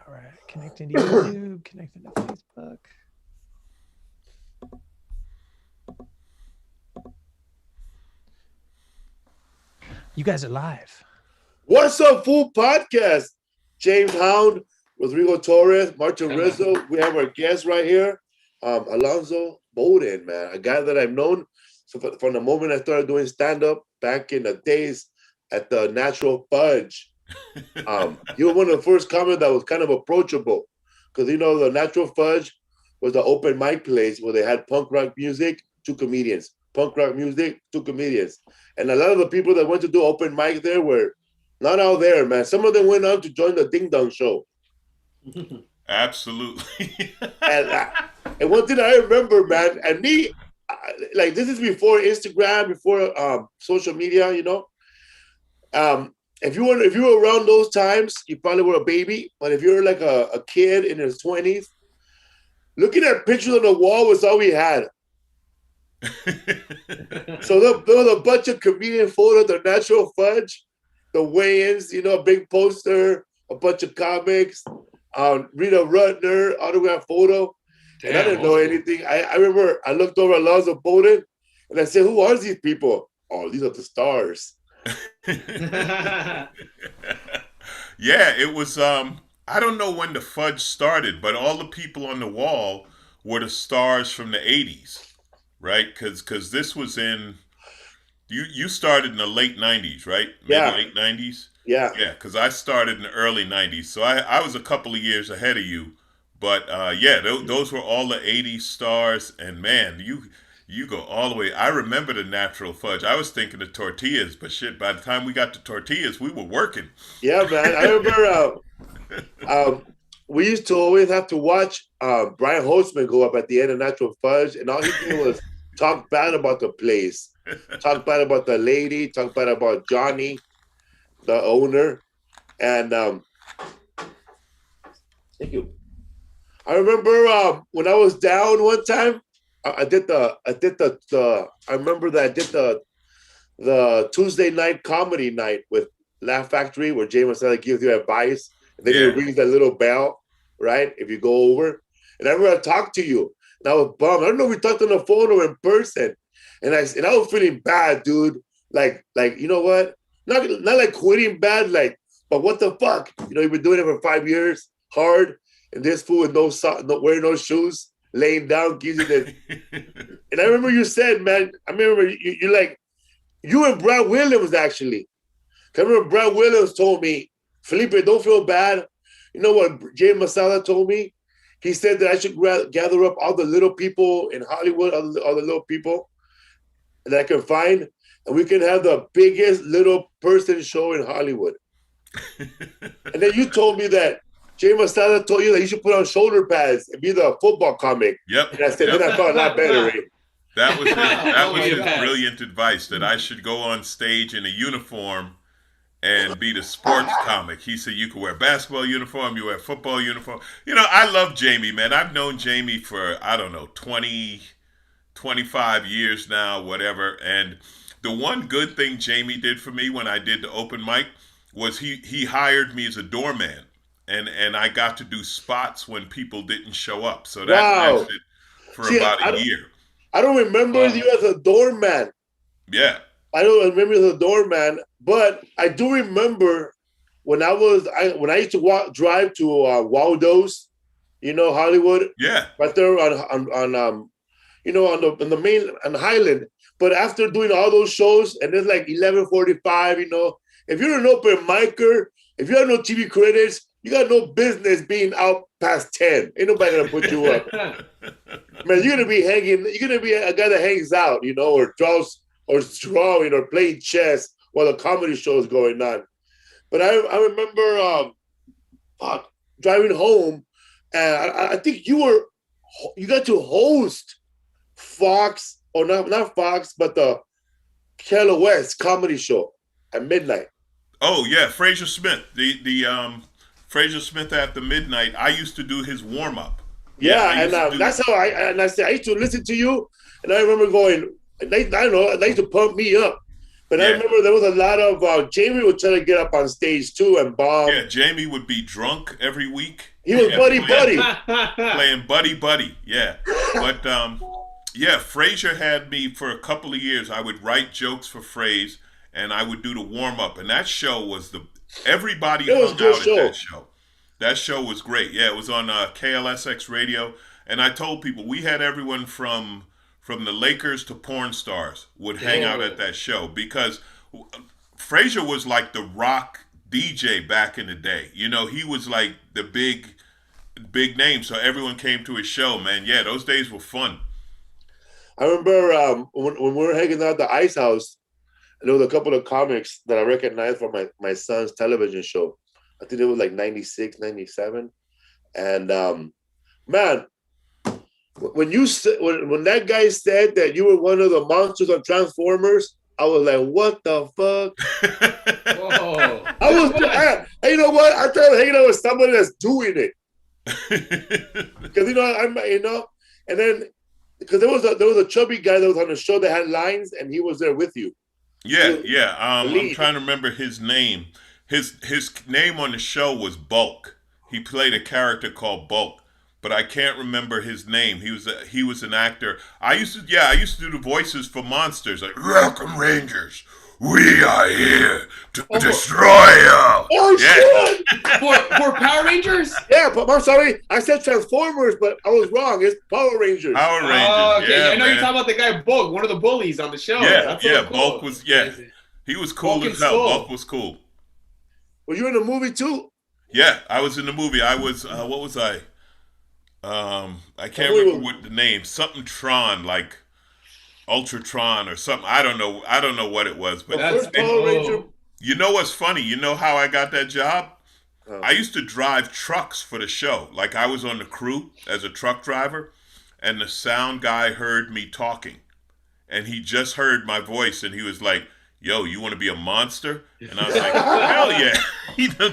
All right, connecting to YouTube, connecting to Facebook. You guys are live. What's up, Fool Podcast? James Hound, Rodrigo Torres, Martin Rizzo. We have our guest right here, Alonzo Bodden, man, a guy that I've known from the moment I started doing stand-up back in the days at the Natural Fudge. You were one of the first comics that was kind of approachable because, you know, the Natural Fudge was the open mic place where they had punk rock music, 2 comedians. Punk rock music, 2 comedians. And a lot of the people that went to do open mic there were not out there, man. Some of them went on to join the Ding Dong Show. Absolutely. and one thing I remember, man, and me, like this is before Instagram, before social media, you know. If you were around those times, you probably were a baby. But if you're like a kid in his 20s, looking at pictures on the wall was all we had. So there was a bunch of comedian photos, the Natural Fudge, the weigh-ins, you know, a big poster, a bunch of comics, Rita Rutner, autograph photo. Damn, and I didn't know anything. I remember I looked over Alonzo Bodden and I said, who are these people? Oh, these are the stars. Yeah, it was, I don't know when the Fudge started, but all the people on the wall were the stars from the 80s. Right, because this was in you started in the late 90s, right? Yeah, late 90s. Yeah, because I started in the early 90s, so I was a couple of years ahead of you. But those were all the 80s stars, and man, you go all the way. I remember the Natural Fudge. I was thinking of tortillas, but shit, by the time we got to tortillas, we were working. Yeah, man. I remember. We used to always have to watch Brian Holtzman go up at the end of Natural Fudge, and all he did was talk bad about the place, talk bad about the lady, talk bad about Johnny, the owner, and thank you. I remember when I was down one time, I remember that I did the Tuesday night comedy night with Laugh Factory where Jay Marcella gives you advice. And then it rings that little bell, right? If you go over. And I remember I talked to you. And I was bummed. I don't know if we talked on the phone or in person. And I was feeling bad, dude. Like you know what? Not like quitting bad, like, but what the fuck? You know, you've been doing it for 5 years, hard, and this fool with no wearing no shoes, laying down, gives you this. And I remember you said, man, I remember you're like, you and Brad Williams actually. I remember Brad Williams told me, Felipe, don't feel bad. You know what Jay Masala told me? He said that I should gather up all the little people in Hollywood, all the little people that I can find, and we can have the biggest little person show in Hollywood. And then you told me that Jay Masala told you that you should put on shoulder pads and be the football comic. Yep. And I said, then I felt a lot better. Right? That was his brilliant advice, that I should go on stage in a uniform and be the sports comic. He said you could wear basketball uniform, you wear football uniform. You know, I love Jamie, man. I've known Jamie for, I don't know, 20, 25 years now, whatever. And the one good thing Jamie did for me when I did the open mic was he hired me as a doorman. And I got to do spots when people didn't show up. So that lasted for about a year. I don't remember you as a doorman. Yeah. I don't remember as a doorman, but I do remember when I used to drive to Waldo's, you know, Hollywood. Yeah. Right there on you know, on the main on Highland. But after doing all those shows, and it's like 11:45, you know, if you're an open micer, if you have no TV credits, you got no business being out past 10. Ain't nobody gonna put you up. Man, you're gonna be a guy that hangs out, you know, or draws or drawing or playing chess while the comedy show is going on. But I remember driving home, and I think you got to host Fox, or not Fox, but the Keller West comedy show at midnight. Oh yeah, Fraser Smith, the Fraser Smith at the midnight. I used to do his warm up. Yeah, and that's how I used to listen to you, and I remember going. They used to pump me up, But I remember there was a lot of Jamie would try to get up on stage too and bomb. Yeah, Jamie would be drunk every week. He was buddy. Playing buddy. Yeah. But Frazier had me for a couple of years. I would write jokes for Fraze and I would do the warm up. And that show was everybody hung out at that show. That show was great. Yeah, it was on KLSX radio. And I told people we had everyone from the Lakers to porn stars would hang out at that show because Frazier was like the rock DJ back in the day. You know, he was like the big name, so everyone came to his show, man. Yeah, those days were fun. I remember when we were hanging out at the Ice House, and there was a couple of comics that I recognized from my son's television show. I think it was like 96, 97. And man, when that guy said that you were one of the monsters on Transformers, I was like, what the fuck? Whoa. You know what? I started hanging out with somebody that's doing it. Because and then because there was a chubby guy that was on the show that had lines, and he was there with you. Yeah. I'm trying to remember his name. His name on the show was Bulk. He played a character called Bulk, but I can't remember his name. He was an actor. I used to do the voices for monsters, like "Welcome Rangers, we are here to destroy you." Oh shit! For Power Rangers? Yeah, but I'm sorry, I said Transformers, but I was wrong. It's Power Rangers. Power Rangers. Oh, okay. Yeah, I know you're talking about the guy Bulk, one of the bullies on the show. Yeah, Bulk was he was cool as hell. Bulk was cool. Were you in the movie too? Yeah, I was in the movie. I was what was I? I can't remember what the name. Something Tron, like Ultratron or something. I don't know what it was. But you know what's funny? You know how I got that job? I used to drive trucks for the show. Like I was on the crew as a truck driver, and the sound guy heard me talking, and he just heard my voice, and he was like, "Yo, you want to be a monster?" And I was like, "Hell yeah!"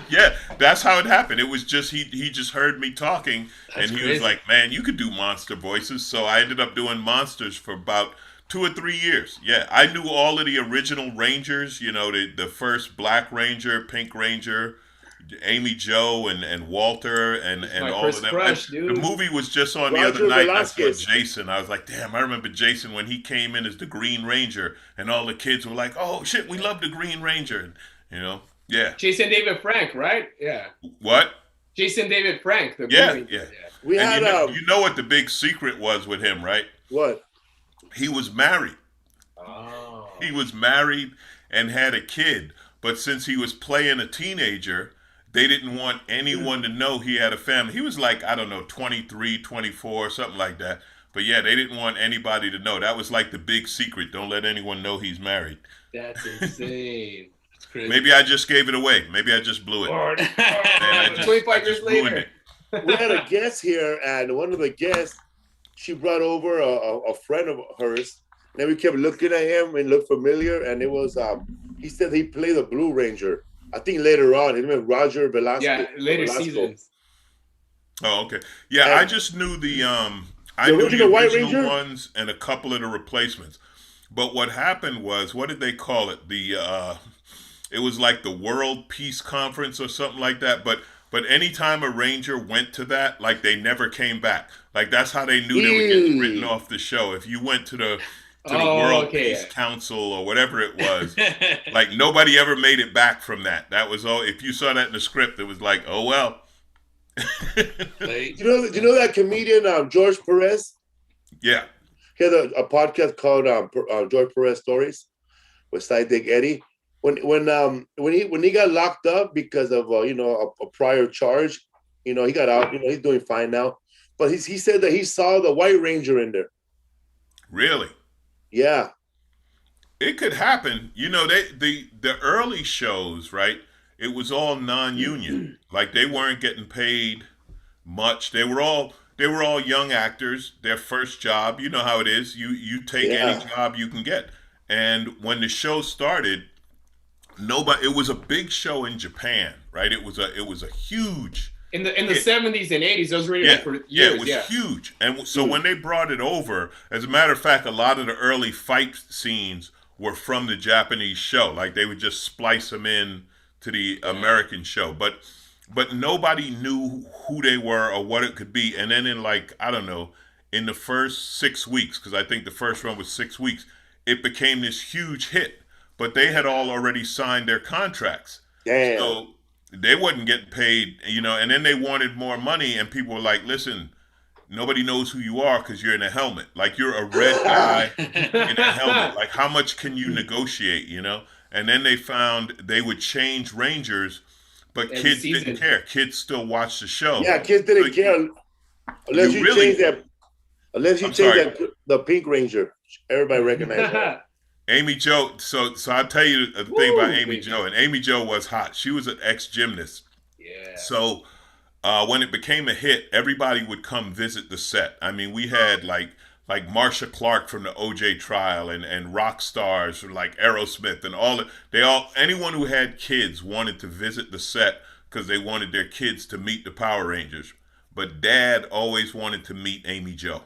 Yeah, that's how it happened. It was just he just heard me talking, and he was like, "Man, you could do monster voices." So I ended up doing monsters for about 2 or 3 years. Yeah, I knew all of the original Rangers. You know, the first Black Ranger, Pink Ranger, Amy Jo, and Walter, and all of them. The movie was just on the other night. I saw Jason. I was like, damn, I remember Jason when he came in as the Green Ranger, and all the kids were like, oh shit, we love the Green Ranger. And, yeah. Jason David Frank, right? Yeah. What? Jason David Frank. The yeah. We had you know what the big secret was with him, right? What? He was married. Oh. He was married and had a kid, but since he was playing a teenager, they didn't want anyone to know he had a family. He was like, I don't know, 23, 24, something like that. But yeah, they didn't want anybody to know. That was like the big secret. Don't let anyone know he's married. That's insane. That's crazy. Maybe I just gave it away. Maybe I just blew it. 25 years later. We had a guest here, and one of the guests, she brought over a friend of hers. And then we kept looking at him and looked familiar. And it was, he said he played the Blue Ranger. I think later on, his name was Roger Velasco. Yeah, later seasons. Oh, okay. Yeah, and I just knew the original ones and a couple of the replacements. But what happened was, what did they call it? It was like the World Peace Conference or something like that. But anytime a Ranger went to that, like they never came back. Like that's how they knew they would get written off the show. If you went to the World Peace Council or whatever it was, like nobody ever made it back from that. That was all. If you saw that in the script, it was like, oh well. You know that comedian George Perez? Yeah, he had a podcast called George Perez Stories with Side Dick Eddie. When he got locked up because of a prior charge, he got out. He's doing fine now. But he said that he saw the White Ranger in there. Really? Yeah. It could happen. The early shows, right? It was all non-union. Like they weren't getting paid much. They were all young actors. Their first job. You know how it is. You take any job you can get. And when the show started, it was a big show in Japan, right? It was a huge in the 70s and 80s. Those were for years. Yeah, it was huge. And so when they brought it over, as a matter of fact, a lot of the early fight scenes were from the Japanese show. Like they would just splice them in to the American show, but nobody knew who they were or what it could be. And then in like, I don't know, in the first 6 weeks, because I think the first run was 6 weeks, it became this huge hit. But they had all already signed their contracts. Damn. So they wasn't getting paid, and then they wanted more money, and people were like, listen, nobody knows who you are because you're in a helmet. Like, you're a red guy in a helmet. Like, how much can you negotiate, And then they found they would change Rangers, but Every kids season. didn't care. Kids still watched the show. Yeah, kids didn't care unless you really- change that. Unless you I'm change sorry. that, the Pink Ranger, everybody recognizes that. Amy Jo, so I'll tell you the thing about Amy baby. Jo, and Amy Jo was hot. She was an ex-gymnast. Yeah. So when it became a hit, everybody would come visit the set. I mean, we had like Marsha Clark from the OJ trial and rock stars like Aerosmith and anyone who had kids wanted to visit the set because they wanted their kids to meet the Power Rangers. But Dad always wanted to meet Amy Jo.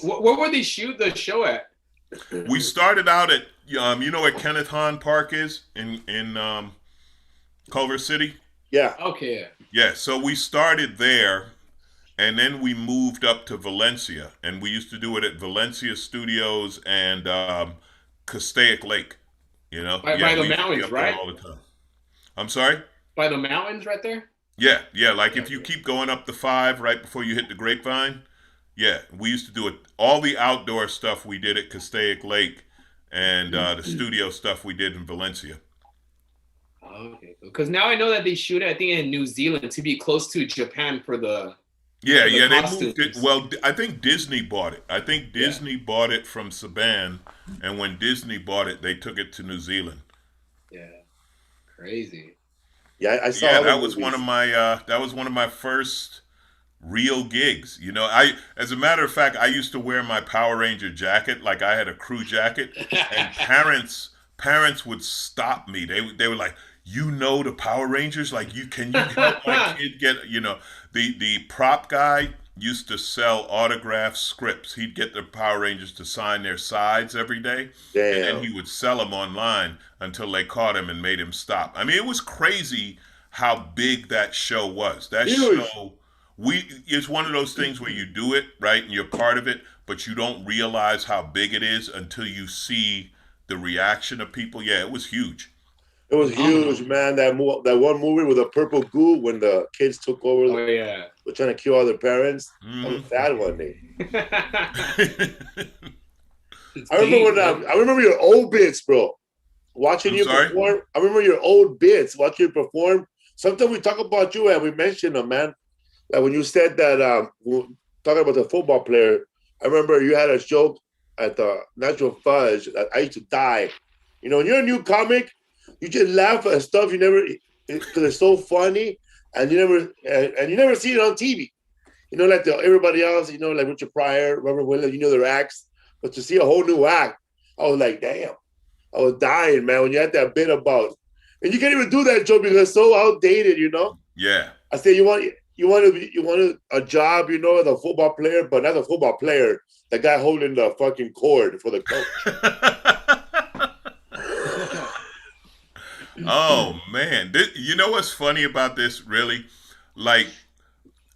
Where would they shoot the show at? We started out at you know where Kenneth Hahn Park is in Culver City. Yeah. Okay. Yeah, so we started there, and then we moved up to Valencia, and we used to do it at Valencia Studios and Castaic Lake. By the we used to be mountains, up there right? all the time. I'm sorry. By the mountains, right there. Yeah. Like if you keep going up the 5 right before you hit the Grapevine. Yeah, we used to do it. All the outdoor stuff we did at Castaic Lake, and the studio stuff we did in Valencia. Okay, because now I know that they shoot it, I think, in New Zealand to be close to Japan for the. Yeah, For the they costumes. moved it. Well, I think Disney bought it. I think Disney bought it from Saban, and when Disney bought it, they took it to New Zealand. Yeah, crazy. Yeah, I saw. Yeah, other that was movies. one of my first real gigs. As a matter of fact, I used to wear my Power Ranger jacket, like I had a crew jacket, and parents would stop me. They were like, the Power Rangers, like can you help my kid get, the prop guy used to sell autographed scripts. He'd get the Power Rangers to sign their sides every day. Damn. And then he would sell them online until they caught him and made him stop. I mean, it was crazy how big that show was. That Huge. show, it's one of those things where you do it, right, and you're part of it, but you don't realize how big it is until you see the reaction of people. Yeah, it was huge. It was huge, man. That one movie with the purple goo when the kids took over, Oh yeah. were trying to kill all their parents. Mhm. That was that one day. It's I remember deep, I remember your old bits, bro. Watching I'm you sorry? perform. I remember your old bits. Watching you perform. Sometimes we talk about you and we mention them, man. Like when you said that, talking about the football player. I remember you had a joke at the Natural Fudge that I used to die. When you're a new comic, you just laugh at stuff you never, because it's so funny, and you never see it on TV. Like everybody else, like Richard Pryor, Robert Williams, their acts. But to see a whole new act, I was like, damn. I was dying, man, when you had that bit about, and you can't even do that joke because it's so outdated, Yeah. I say you want a job, as a football player, but not a football player. The guy holding the fucking cord for the coach. Oh man, you know what's funny about this? Really, like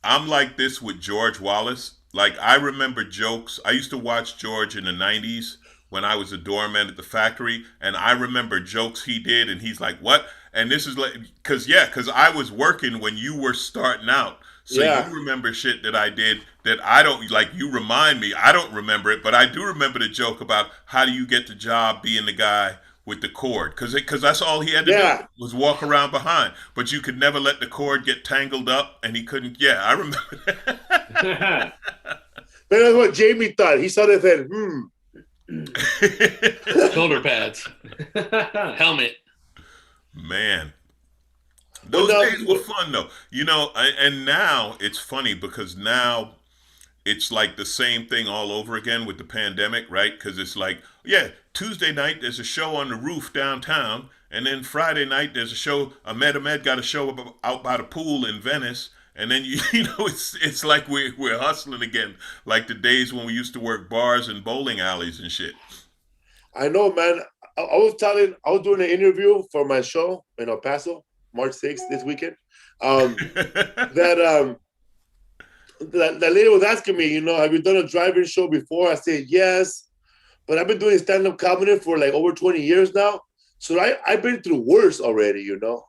I'm like this with George Wallace. Like I remember jokes. I used to watch George in the '90s when I was a doorman at the factory, and I remember jokes he did, and he's like, "What?" And this is like, cause I was working when you were starting out, so Yeah. you remember shit that I did that I don't like. You remind me, I don't remember it, but I do remember the joke about how do you get the job being the guy with the cord, because that's all he had to do was walk around behind, but you could never let the cord get tangled up, and he couldn't. Yeah, I remember that. But that's what Jamie thought. He saw that and Shoulder pads. Helmet. Man, those days were fun though. And now it's funny because now it's like the same thing all over again with the pandemic, right? Because it's like, yeah, Tuesday night there's a show on the roof downtown, and then Friday night there's a show. Ahmed got a show out by the pool in Venice, And then you know it's like we're hustling again, like the days when we used to work bars and bowling alleys and shit. I know, man. I was doing an interview for my show in El Paso, March 6th this weekend. That lady was asking me, have you done a drive-in show before? I said yes, but I've been doing stand-up comedy for like over 20 years now. So I've been through worse already, Oh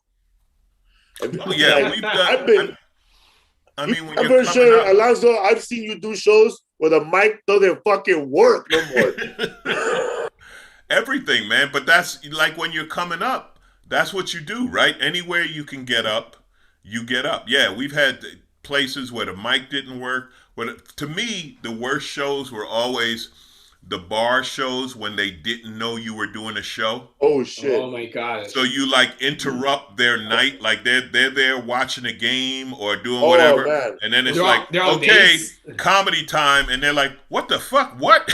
yeah, like, we've done. I mean, when I'm you're for sure, up, Alonzo, I've seen you do shows where the mic doesn't fucking work no more. Everything, man. But that's like when you're coming up, that's what you do, right? Anywhere you can get up, you get up. Yeah, we've had places where the mic didn't work. But to me, the worst shows were always the bar shows when they didn't know you were doing a show. Oh shit. Oh my god. So you like interrupt their night, like they're there watching a game or doing whatever, man. and then it's They're like, all okay, dates. comedy time, and they're like, what the fuck, what?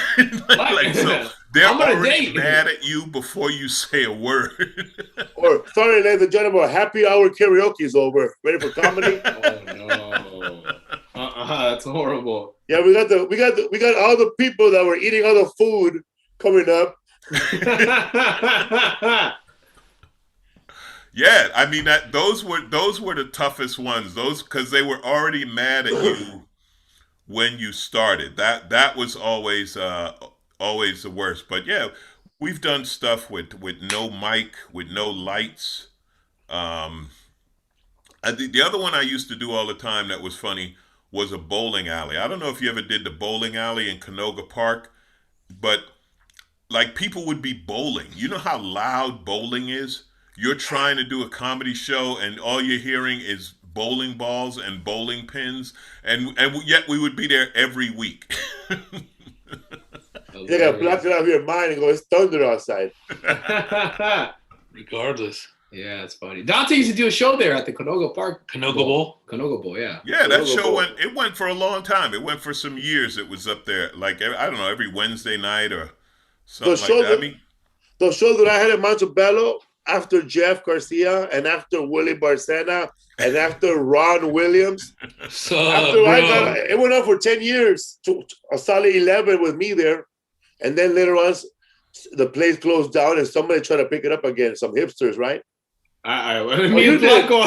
Like, so they're I'm on a already date. mad at you before you say a word. Or sorry, ladies and gentlemen, happy hour karaoke is over. Ready for comedy? Oh no. That's horrible. Yeah, we got all the people that were eating all the food coming up. Yeah, I mean those were the toughest ones. Those because they were already mad at you when you started. That was always the worst. But yeah, we've done stuff with no mic, with no lights. The other one I used to do all the time that was funny was a bowling alley. I don't know if you ever did the bowling alley in Canoga Park, but like people would be bowling. You know how loud bowling is? You're trying to do a comedy show and all you're hearing is bowling balls and bowling pins, and yet we would be there every week. You gotta block it out of your mind and go, it's thunder outside. Regardless. Yeah, it's funny. Dante used to do a show there at the Canoga Park. Canoga Bowl? Canoga Bowl, yeah. Yeah, that Canoga show Bowl. went for a long time. It went for some years. It was up there, like, I don't know, every Wednesday night or something like that. I mean, the shows that I had in Montebello after Jeff Garcia and after Willie Barcena and after Ron Williams. It went on for 10 years, to a solid 11 with me there. And then later on, the place closed down and somebody tried to pick it up again. Some hipsters, right? Me and Blanco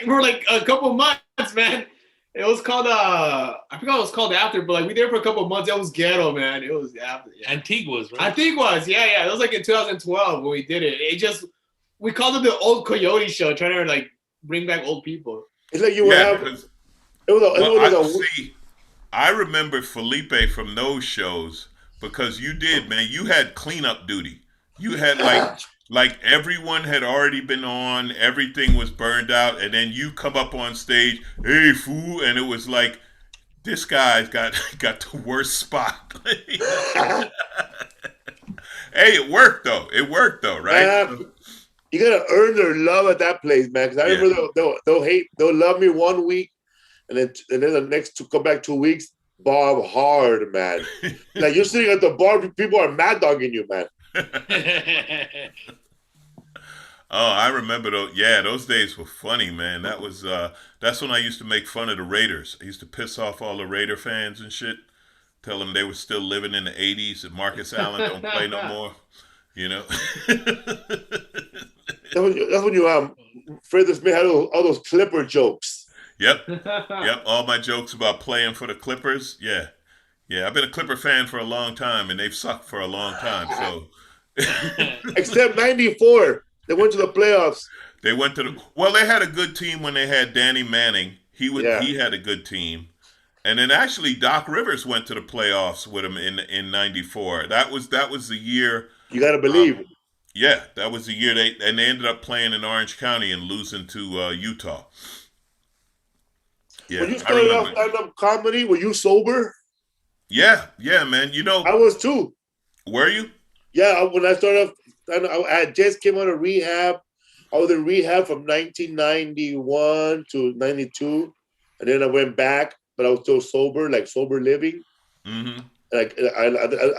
we're like a couple months, man. It was called I forgot what it was called after, but like we there for a couple of months. It was ghetto, man. It was after Antiguas, right? Antiguas, yeah. It was like in 2012 when we did it. We called it the old Coyote show, trying to like bring back old people. It's like you would have. I remember Felipe from those shows because you did, man. You had cleanup duty. You had like everyone had already been on, everything was burned out, and then you come up on stage, hey fool, and it was like, this guy's got the worst spot. Hey, it worked though, right? You gotta earn their love at that place, man. Because I remember they'll love me 1 week, and then the next to come back 2 weeks, Bob hard, man. Like you're sitting at the bar, people are mad dogging you, man. Oh, I remember those. Yeah, those days were funny, man. That's when I used to make fun of the Raiders. I used to piss off all the Raider fans and shit. Tell them they were still living in the '80s and Marcus Allen don't play no more. You know. That's when you Fred Smith had all those Clipper jokes. Yep. All my jokes about playing for the Clippers. Yeah. I've been a Clipper fan for a long time, and they've sucked for a long time. So, except '94, they went to the playoffs. They went to they had a good team when they had Danny Manning. He had a good team, and then actually Doc Rivers went to the playoffs with him in '94. That was the year. You got to believe. Yeah, that was the year they ended up playing in Orange County and losing to Utah. Yeah, when you started off stand-up comedy, were you sober? Yeah, man. You know, I was too. Were you? Yeah, when I started off, I just came out of rehab. I was in rehab from 1991 to 92, and then I went back, but I was still sober, like sober living. Mm-hmm. Like I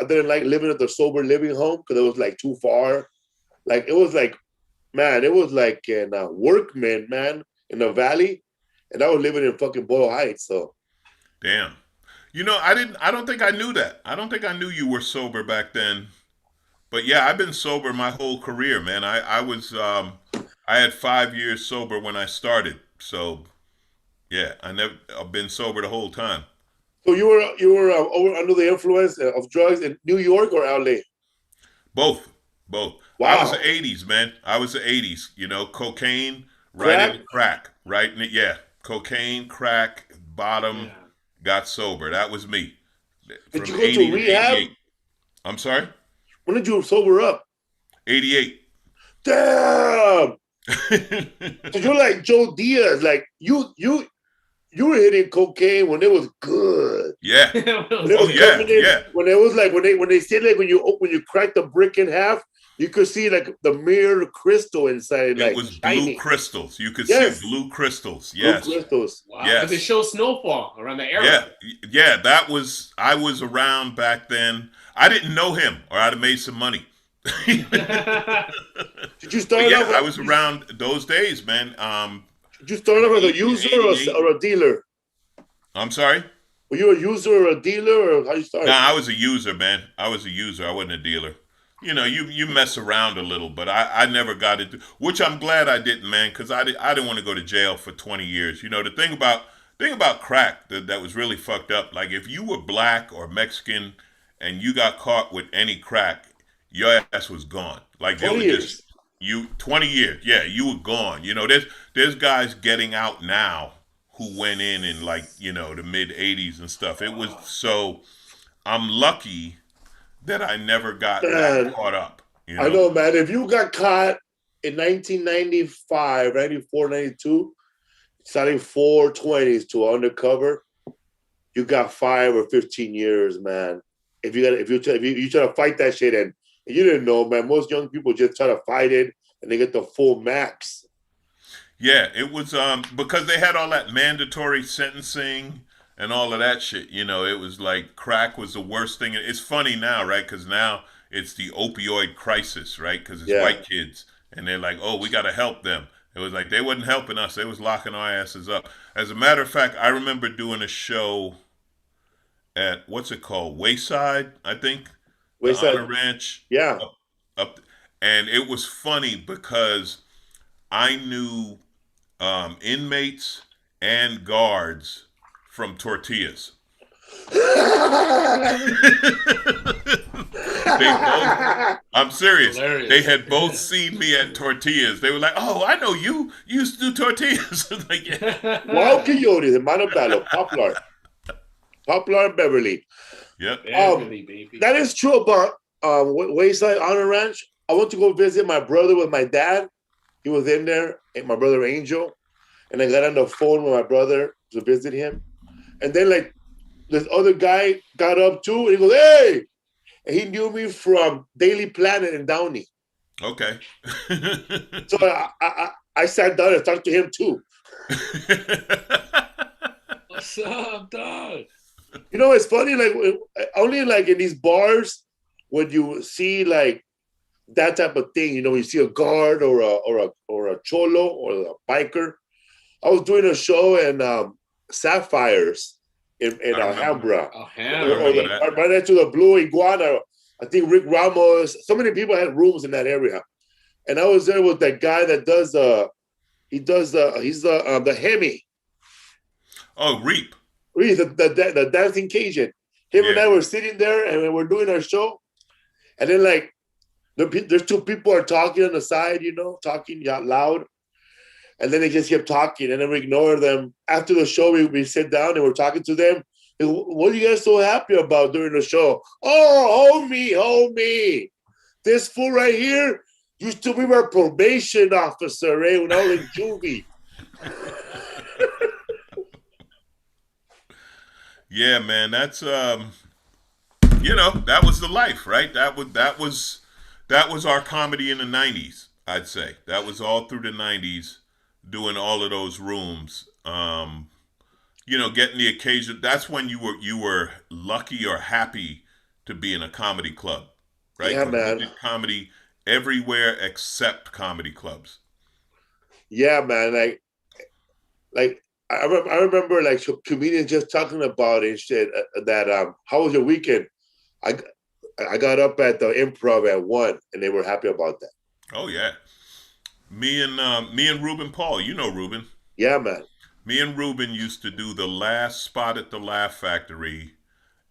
didn't like living at the sober living home because it was like too far. Like it was like, man, it was like in Workman, man, in the valley. and I was living in fucking Boyle Heights. So Damn. You know, I don't think I knew that. I don't think I knew you were sober back then. But yeah, I've been sober my whole career, man. I was I had 5 years sober when I started. So yeah, I've been sober the whole time. so you were over under the influence of drugs in New York or LA? Both. Both. I was Wow. the 80s, man. I was the 80s, cocaine, right Crack? into crack, right in it. Yeah. Cocaine, crack, bottom, Yeah. got sober. That was me. Did From you go 80 to to rehab? 88. I'm sorry? When did you sober up? 88. Damn. So you're like Joe Diaz. Like you were hitting cocaine when it was good. Yeah. When it Oh, was yeah, coming in, yeah. when it was like when they said like when you crack the brick in half, you could see like the mirrored crystal inside, It like was shiny. blue crystals. You could Yes. see blue crystals. Blue Yes. crystals. Wow. Yes. But they show snowfall around the Yeah. area. Yeah. I was around back then. I didn't know him or I'd have made some money. Did you start But yeah, off? I was around those days, man. Did you start off as a user or a dealer? I'm sorry? Were you a user or a dealer, or how you started? No, I was a user, man. I was a user. I wasn't a dealer. You mess around a little, but I never got into, which I'm glad I didn't, man, because I didn't want to go to jail for 20 years. The thing about crack that was really fucked up, like if you were black or Mexican and you got caught with any crack, your ass was gone. Like they 20 were years. 20 years. Yeah, you were gone. There's guys getting out now who went in like, the mid 80s and stuff. It was so I'm lucky that I never got that caught up. I know, man. If you got caught in 1995, 94, 92, selling 420s to undercover, you got 5 or 15 years, man. If you try to fight that shit, and you didn't know, man, most young people just try to fight it and they get the full max. Yeah, it was because they had all that mandatory sentencing and all of that shit. It was like crack was the worst thing. It's funny now, right? Because now it's the opioid crisis, right? Because it's white kids, and they're like, "Oh, we got to help them." It was like they wasn't helping us; they was locking our asses up. As a matter of fact, I remember doing a show at what's it called, Wayside, I think, Wayside. the Honor Ranch. Yeah. Up, and it was funny because I knew inmates and guards from Tortillas. I'm serious. Hilarious. They had both seen me at Tortillas. They were like, "Oh, I know you. You used to do tortillas." Like, yeah. Wild Coyotes in Montreal, Poplar and Beverly. Yep. Beverly, baby. That is true about Wayside Honor Ranch. I went to go visit my brother with my dad. He was in there, and my brother Angel. And I got on the phone with my brother to visit him. And then, like, this other guy got up too, and he goes, "Hey!" And he knew me from Daily Planet in Downey. Okay. So I sat down and talked to him too. What's up, dog? It's funny, like only like in these bars when you see like that type of thing, you see a guard or a cholo or a biker. I was doing a show in Sapphires in Alhambra. Right next to the Blue Iguana. I think Rick Ramos. So many people had rooms in that area, and I was there with that guy that does he's the Hemi. Oh, Reap. The dancing Cajun. Him and I were sitting there and we were doing our show, and then like there's two people are talking on the side, talking out loud. And then they just kept talking, and then we ignore them. After the show, we sit down and we're talking to them. What are you guys so happy about during the show? Oh, homie. This fool right here used to be my probation officer, when I was in juvie. Yeah, man, that's that was the life, right? That was our comedy in the 90s, I'd say. That was all through the 90s. Doing all of those rooms, getting the occasion. That's when you were lucky or happy to be in a comedy club, right? Yeah, man. You did comedy everywhere except comedy clubs. Yeah, man. Like I remember like comedians just talking about it and shit. That how was your weekend? I got up at the Improv at 1, and they were happy about that. Oh yeah. Me and Ruben Paul. You know Ruben. Yeah, man. Me and Ruben used to do the last spot at the Laugh Factory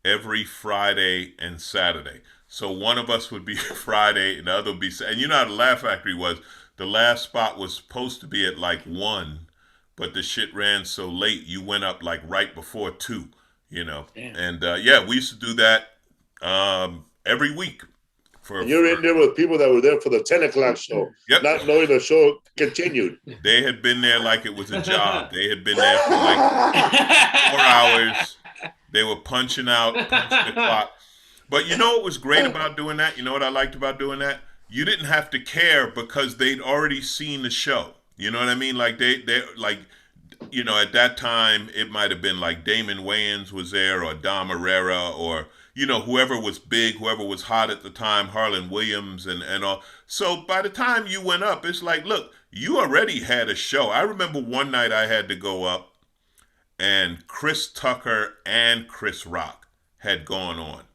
every Friday and Saturday. So one of us would be Friday and the other would be, and you know how the Laugh Factory was. The last spot was supposed to be at like 1, but the shit ran so late. You went up like right before 2. You know. Damn. And yeah, we used to do that every week. And you're in there with people that were there for the 10 o'clock show, Yep. not knowing the show continued. They had been there like it was a job. They had been there for like 4 hours. They were punching the clock. But you know what was great about doing that? You know what I liked about doing that? You didn't have to care because they'd already seen the show. You know what I mean? Like they like, you know, at that time it might have been like Damon Wayans was there, or Dom Herrera, or you know, whoever was big, whoever was hot at the time, Harlan Williams and all. So by the time you went up, it's like, look, you already had a show. I remember one night I had to go up and Chris Tucker and Chris Rock had gone on.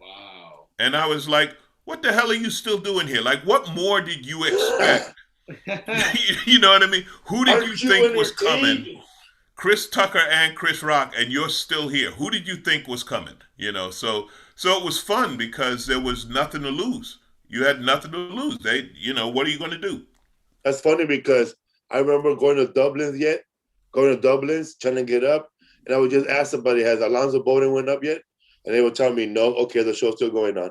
Wow. And I was like, what the hell are you still doing here? Like, what more did you expect? You know what I mean? Who did you think was coming? Chris Tucker and Chris Rock, and you're still here. Who did you think was coming? You know, so it was fun because there was nothing to lose. You had nothing to lose. They, you know, what are you going to do? That's funny because I remember going to Dublin's, trying to get up, and I would just ask somebody, has Alonzo Bodden went up yet? And they would tell me, no. Okay, the show's still going on.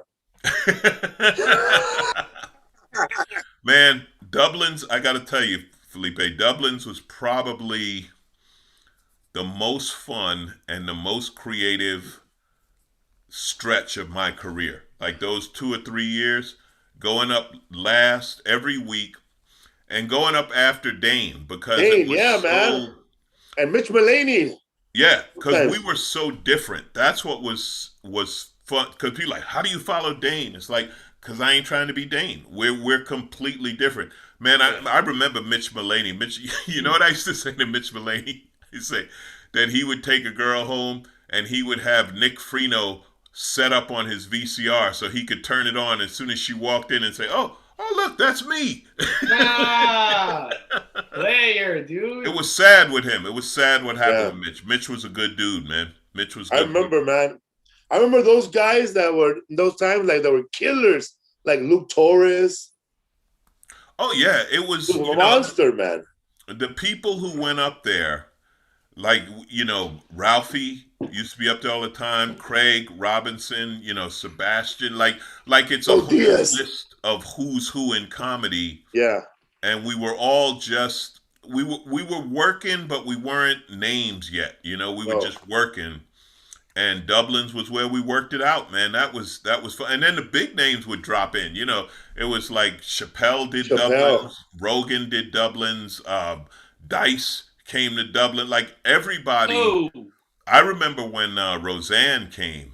Man, Dublin's, I got to tell you, Felipe, Dublin's was probably the most fun and the most creative stretch of my career. Like those 2 or 3 years, going up last every week and going up after Dane because it was man. And Mitch Mulaney. Yeah, because we were so different. That's what was fun. Because people are like, how do you follow Dane? It's like, because I ain't trying to be Dane. We're completely different. Man, I remember Mitch Mulaney. You know what I used to say to Mitch Mulaney? He'd say that he would take a girl home and he would have Nick Freno set up on his VCR so he could turn it on as soon as she walked in and say, oh, look, that's me. Player, dude. It was sad with him. It was sad what happened with Mitch. Mitch was a good dude, man. Mitch was good. I remember, man. I remember those guys that were, in those times, like, that were killers, like Luke Torres. Oh, yeah. It was a monster, man. The people who went up there, like, you know, Ralphie used to be up there all the time, Craig Robinson, you know, Sebastian, like it's a whole list of who's who in comedy. Yeah. And we were all just, we were working, but we weren't names yet, you know, we were just working. And Dublin's was where we worked it out, man. That was fun. And then the big names would drop in, you know, it was like Chappelle did Dublin's, Rogan did Dublin's, Dice came to Dublin, like everybody. Oh. I remember when Roseanne came,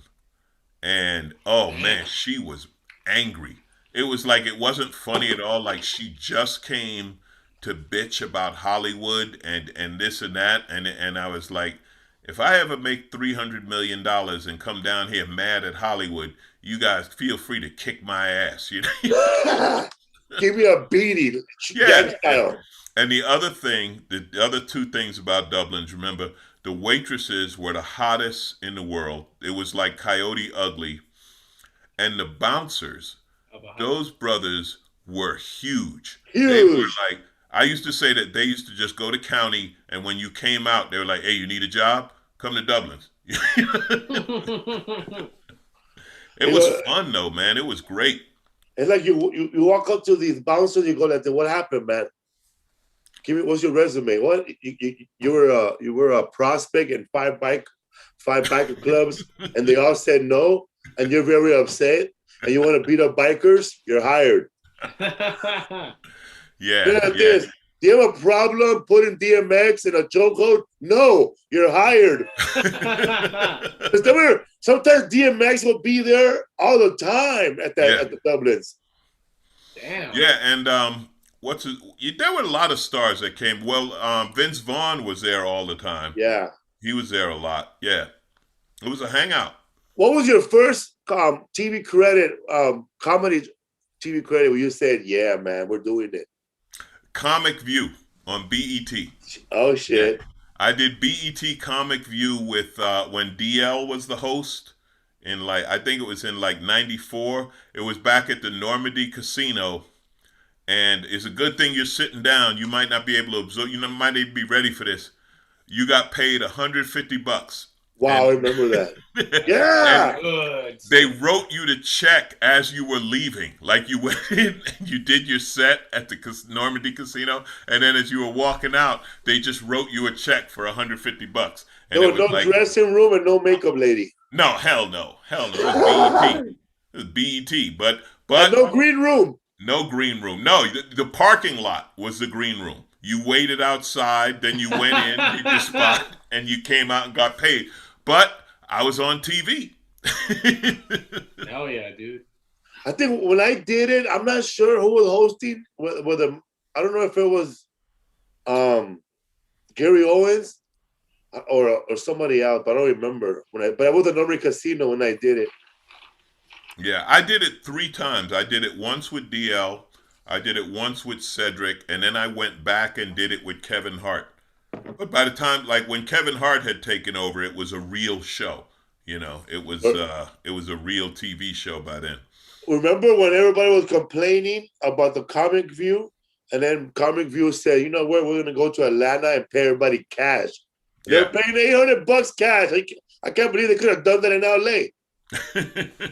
and oh man, she was angry. It was like it wasn't funny at all. Like she just came to bitch about Hollywood and this and that, and I was like, if I ever make $300 million and come down here mad at Hollywood, you guys feel free to kick my ass. You know? Give me a beating. Yeah. And the other thing, the other 2 things about Dublin's, remember, the waitresses were the hottest in the world. It was like Coyote Ugly. And the bouncers, those brothers were huge. They were like, I used to say that they used to just go to county, and when you came out, they were like, hey, you need a job? Come to Dublin's. It was fun, though, man. It was great. It's like you walk up to these bouncers, you go like, what happened, man? Give me, what's your resume? What you were a prospect in 5 biker clubs, and they all said no, and you're very upset, and you want to beat up bikers. You're hired. Yeah. Do you have a problem putting DMX in a chokehold? No, you're hired. Because sometimes DMX will be there all the time at the Dublins. Damn. Yeah, and There were a lot of stars that came. Well, Vince Vaughn was there all the time. Yeah. He was there a lot. Yeah. It was a hangout. What was your first TV credit, comedy TV credit where you said, yeah, man, we're doing it? Comic View on BET. Oh, shit. Yeah. I did BET Comic View with when DL was the host in I think it was in 94. It was back at the Normandy Casino. And it's a good thing you're sitting down. You might not be able to absorb. You might not be ready for this. You got paid $150. Wow, I remember that. Yeah. Good. They wrote you the check as you were leaving. Like you went in and you did your set at the Normandy Casino, and then as you were walking out, they just wrote you a check for $150. And No dressing room and no makeup lady. No, hell no. It was BET. It was BET. But and no green room. No green room. No, the parking lot was the green room. You waited outside, then you went in, did your spot, and you came out and got paid. But I was on TV. Hell yeah, dude. I think when I did it, I'm not sure who was hosting. I don't know if it was Gary Owens or somebody else, but I don't remember. But I was at Normandy Casino when I did it. Yeah, I did it 3 times. I did it once with DL, I did it once with Cedric, and then I went back and did it with Kevin Hart. But by the time, when Kevin Hart had taken over, it was a real show. It was a real TV show by then. Remember when everybody was complaining about the Comic View, and then Comic View said, "You know what? We're going to go to Atlanta and pay everybody cash." Yeah. They're paying $800 cash. I can't believe they could have done that in LA.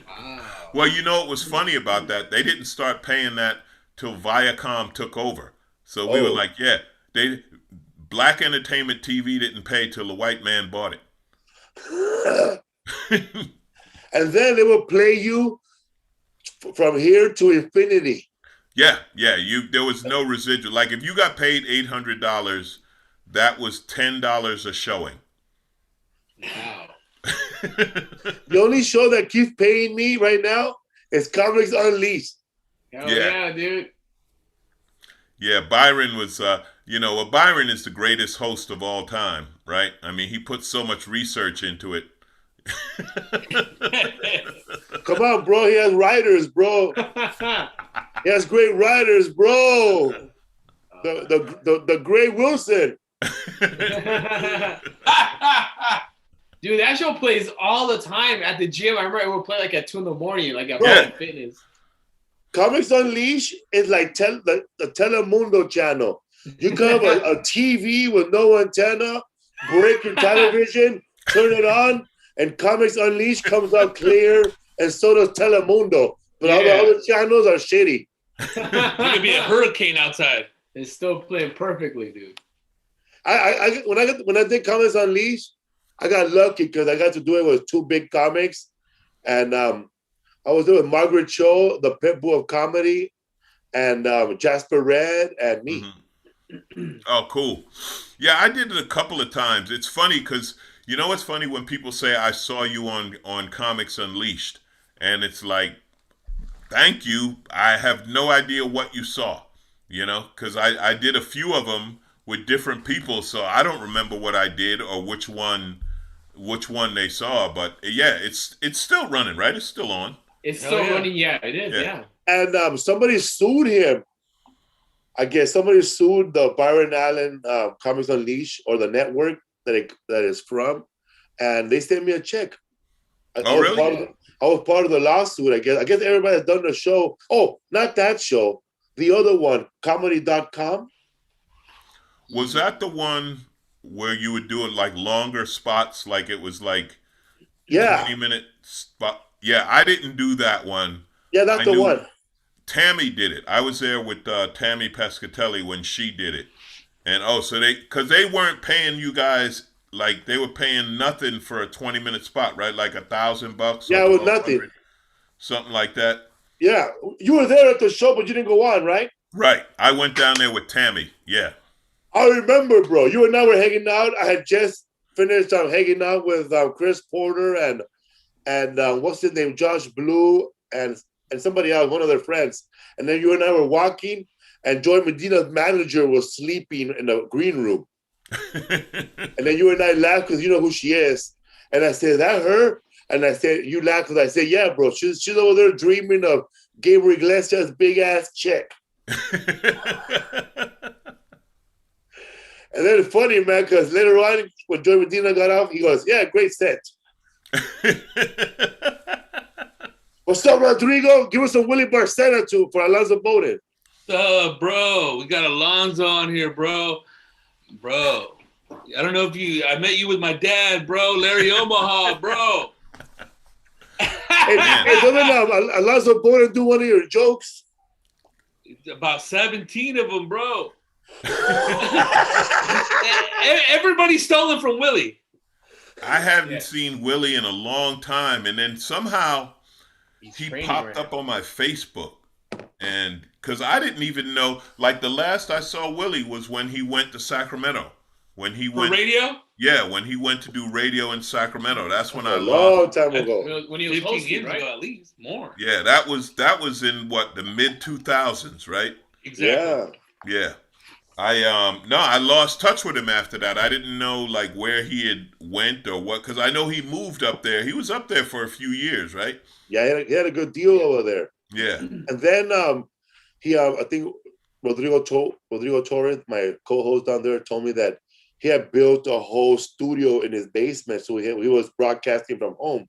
Wow. Well, it was funny about that. They didn't start paying that till Viacom took over. So we were like, yeah, Black Entertainment TV didn't pay till the white man bought it. And then they will play you from here to infinity. Yeah. There was no residual. Like if you got paid $800, that was $10 a showing. Wow. The only show that keeps paying me right now is Comics Unleashed. Hell yeah, dude. Yeah, Byron was, Byron is the greatest host of all time, right? I mean, he put so much research into it. Come on, bro. He has writers, bro. He has great writers, bro. The great Wilson. Dude, that show plays all the time at the gym. I remember it would play at 2 a.m, at Planet Fitness. Comics Unleashed is like the Telemundo channel. You can have a TV with no antenna, break your television, turn it on, and Comics Unleashed comes out clear, and so does Telemundo. But all the other channels are shitty. It could be a hurricane outside. It's still playing perfectly, dude. When I did Comics Unleashed, I got lucky because I got to do it with 2 big comics, and I was doing Margaret Cho, the Pitbull of comedy, and Jasper Red, and me. Mm-hmm. Oh, cool. Yeah, I did it a couple of times. It's funny because what's funny when people say I saw you on Comics Unleashed, and it's like, thank you. I have no idea what you saw, because I did a few of them with different people, so I don't remember what I did or which one they saw. But yeah, it's still running, right? It's still on. It's still running. Yeah, it is. Yeah. And somebody sued him. I guess somebody sued the Byron Allen Comics Unleashed or the network that is from, and they sent me a check. Really? I was part of the lawsuit. I guess everybody has done the show. Oh, not that show. The other one, comedy.com. Was that the one where you would do it longer spots, like it was 20-minute spot? Yeah, I didn't do that one. Yeah, that's the one. Tammy did it. I was there with Tammy Pescatelli when she did it. And because they weren't paying you guys, they were paying nothing for a 20-minute spot, right? Like $1,000. Yeah, it was nothing. Something like that. Yeah, you were there at the show, but you didn't go on, right? Right. I went down there with Tammy. Yeah. I remember, bro. You and I were hanging out. I had just finished hanging out with Chris Porter and what's his name, Josh Blue, and somebody else, one of their friends. And then you and I were walking, and Joy Medina's manager was sleeping in the green room. And then you and I laughed because you know who she is. And I said, is that her? And I said, you laughed because I said, yeah, bro. She's over there dreaming of Gabriel Iglesias' big-ass check. And then it's funny, man, because later on, when Joy Medina got off, he goes, yeah, great set. What's up, Rodrigo? Give us some Willie Barcena for Alonzo Bodden. Bro, we got Alonzo on here, bro. Bro, I don't know if I met you with my dad, bro. Larry Omaha, bro. Hey, doesn't Alonzo Bodden do one of your jokes? About 17 of them, bro. Everybody's stolen from Willie. I haven't seen Willie in a long time, and then somehow he popped up on my Facebook, and because I didn't even know, like the last I saw Willie was when he went to Sacramento. When he went radio? Yeah, when he went to do radio in Sacramento. That's when I long time ago. When he was 15 hosting, years right? ago, at least more. Yeah, that was in what, the mid 2000s, right? Exactly. Yeah. I lost touch with him after that. I didn't know like where he had went or what, because I know he moved up there. He was up there for a few years, right? Yeah, he had a good deal over there. Yeah. And then I think Rodrigo Torres, my co-host down there, told me that he had built a whole studio in his basement, so he was broadcasting from home.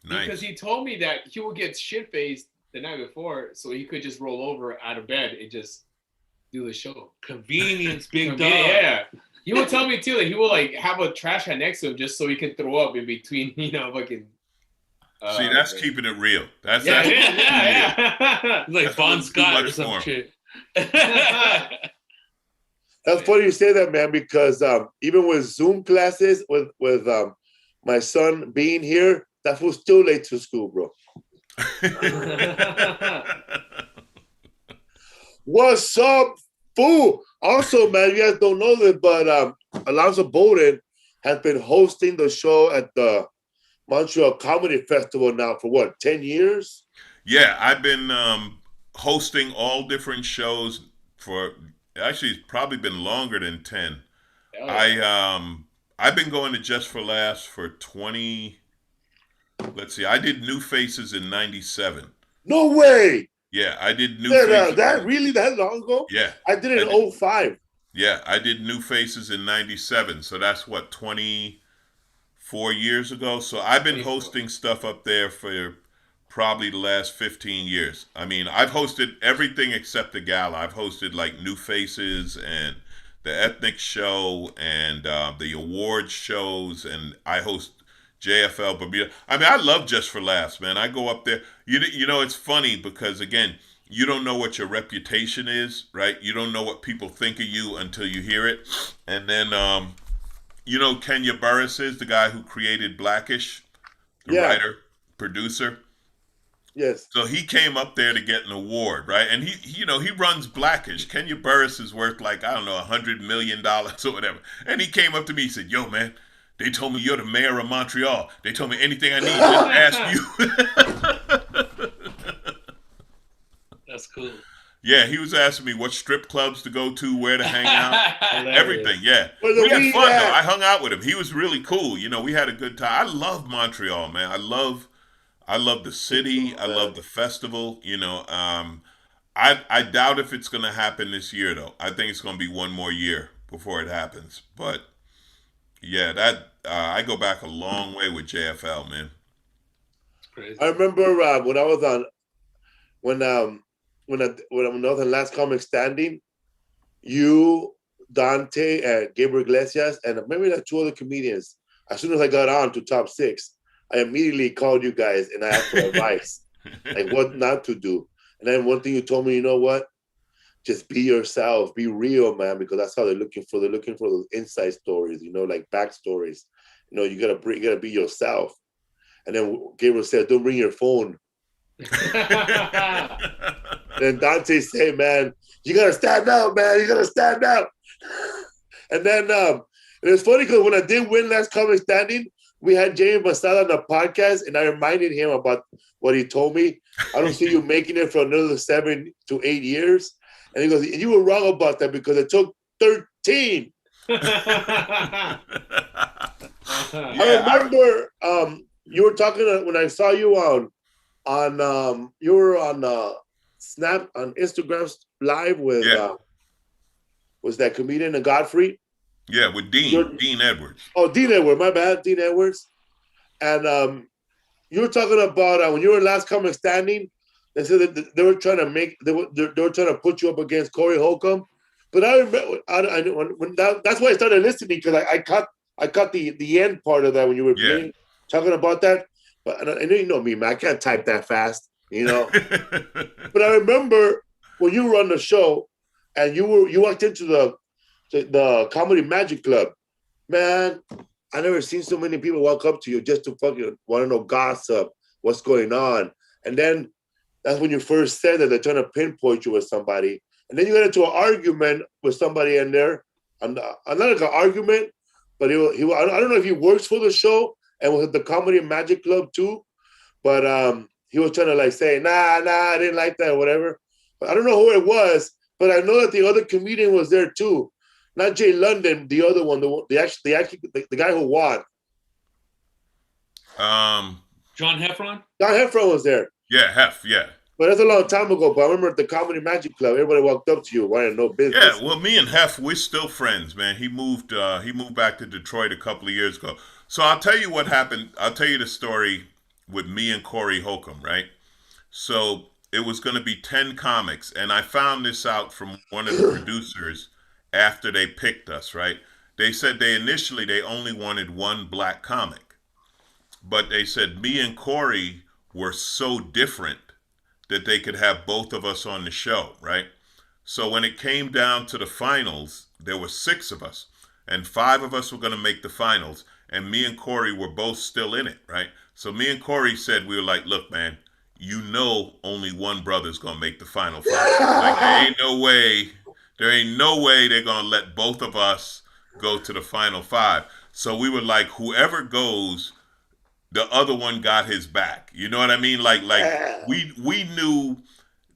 Nice. Because he told me that he would get shit-faced the night before, so he could just roll over out of bed and just do the show. Convenience, big dog. Yeah. He would tell me too that he will like have a trash can next to him just so he can throw up in between, fucking. See, that's keeping it real. That's yeah. Like Bon Scott or some shit. That's funny you say that, man, because even with Zoom classes, with my son being here, that was still late to school, bro. What's up, fool? Also, man, you guys don't know this, but Alonzo Bodden has been hosting the show at the Montreal Comedy Festival now for what, 10 years? Yeah, I've been hosting all different shows for, actually it's probably been longer than 10. I've been going to Just for Laughs for 20, let's see, I did New Faces in 97. No way! Yeah, I did New Faces. That really that long ago? Yeah. I did it in 05. Yeah, I did New Faces in 97. So that's what, 24 years ago? So I've been hosting stuff up there for probably the last 15 years. I mean, I've hosted everything except the gala. I've hosted like New Faces and the Ethnic Show and the awards shows, and I host JFL Bermuda. I mean, I love Just for Laughs, man. I go up there. You know, it's funny because, again, you don't know what your reputation is, right? You don't know what people think of you until you hear it. And then, you know, Kenya Burris is the guy who created Blackish, the writer, producer. Yes. So he came up there to get an award, right? And he runs Blackish. Kenya Burris is worth like, I don't know, $100 million or whatever. And he came up to me, he said, yo, man, they told me you're the mayor of Montreal. They told me anything I need, just ask you. That's cool. Yeah, he was asking me what strip clubs to go to, where to hang out, everything. Yeah, We had fun though. I hung out with him. He was really cool. You know, we had a good time. I love Montreal, man. I love the city. I love the festival. You know, I doubt if it's going to happen this year though. I think it's going to be one more year before it happens. But yeah, that I go back a long way with JFL, man. It's crazy. I remember when I was on when I was on Last Comic Standing, you, Dante, and Gabriel Iglesias, and maybe like two other comedians. As soon as I got on to top 6, I immediately called you guys and I asked for advice, like what not to do. And then one thing you told me, you know what? Just be yourself, be real, man, because that's how they're looking for. They're looking for those inside stories, you know, like backstories. You know, you gotta be yourself. And then Gabriel said, "Don't bring your phone." And then Dante said, "Man, you gotta stand out, man. You gotta stand out." And then it was funny because when I did win Last Comic Standing, we had James Masada on the podcast, and I reminded him about what he told me. I don't see you making it for another 7 to 8 years. And he goes, and you were wrong about that because it took 13. Yeah, I remember you were talking when I saw you on you were on Snap on Instagram Live with was that comedian Godfrey? Yeah, with Dean Edwards. Oh, Dean Edwards, my bad, Dean Edwards. And you were talking about when you were in Last Comic Standing. They said that they were trying to they were trying to put you up against Corey Holcomb. But I remember that's why I started listening, because I caught the end part of that when you were talking about that. But I know you know me, man. I can't type that fast, you know. But I remember when you were on the show and you walked into the Comedy Magic Club, man. I never seen so many people walk up to you just to fucking want to know gossip, what's going on, and then that's when you first said that they're trying to pinpoint you with somebody, and then you got into an argument with somebody in there. I'm not like an argument, but I don't know if he works for the show and was at the Comedy Magic Club too, but he was trying to like say, nah, I didn't like that or whatever. But I don't know who it was, but I know that the other comedian was there too. Not Jay London, the other one, the guy who won. John Heffron? John Heffron was there. Yeah, yeah. But that's a long time ago. But I remember at the Comedy Magic Club, everybody walked up to you, wanted to know business. Yeah, well, me and Heff, we're still friends, man. He moved back to Detroit a couple of years ago. So I'll tell you what happened. I'll tell you the story with me and Corey Holcomb, right? So it was going to be 10 comics, and I found this out from one of the producers after they picked us, right? They said they only wanted one black comic. But they said me and Corey were so different that they could have both of us on the show, right? So when it came down to the finals, there were 6 of us, and 5 of us were going to make the finals, and me and Corey were both still in it, right? So me and Corey said, we were like, look, man, you know only one brother's going to make the final 5. Like, there ain't no way they're going to let both of us go to the final 5. So we were like, whoever goes, the other one got his back. You know what I mean? Like we knew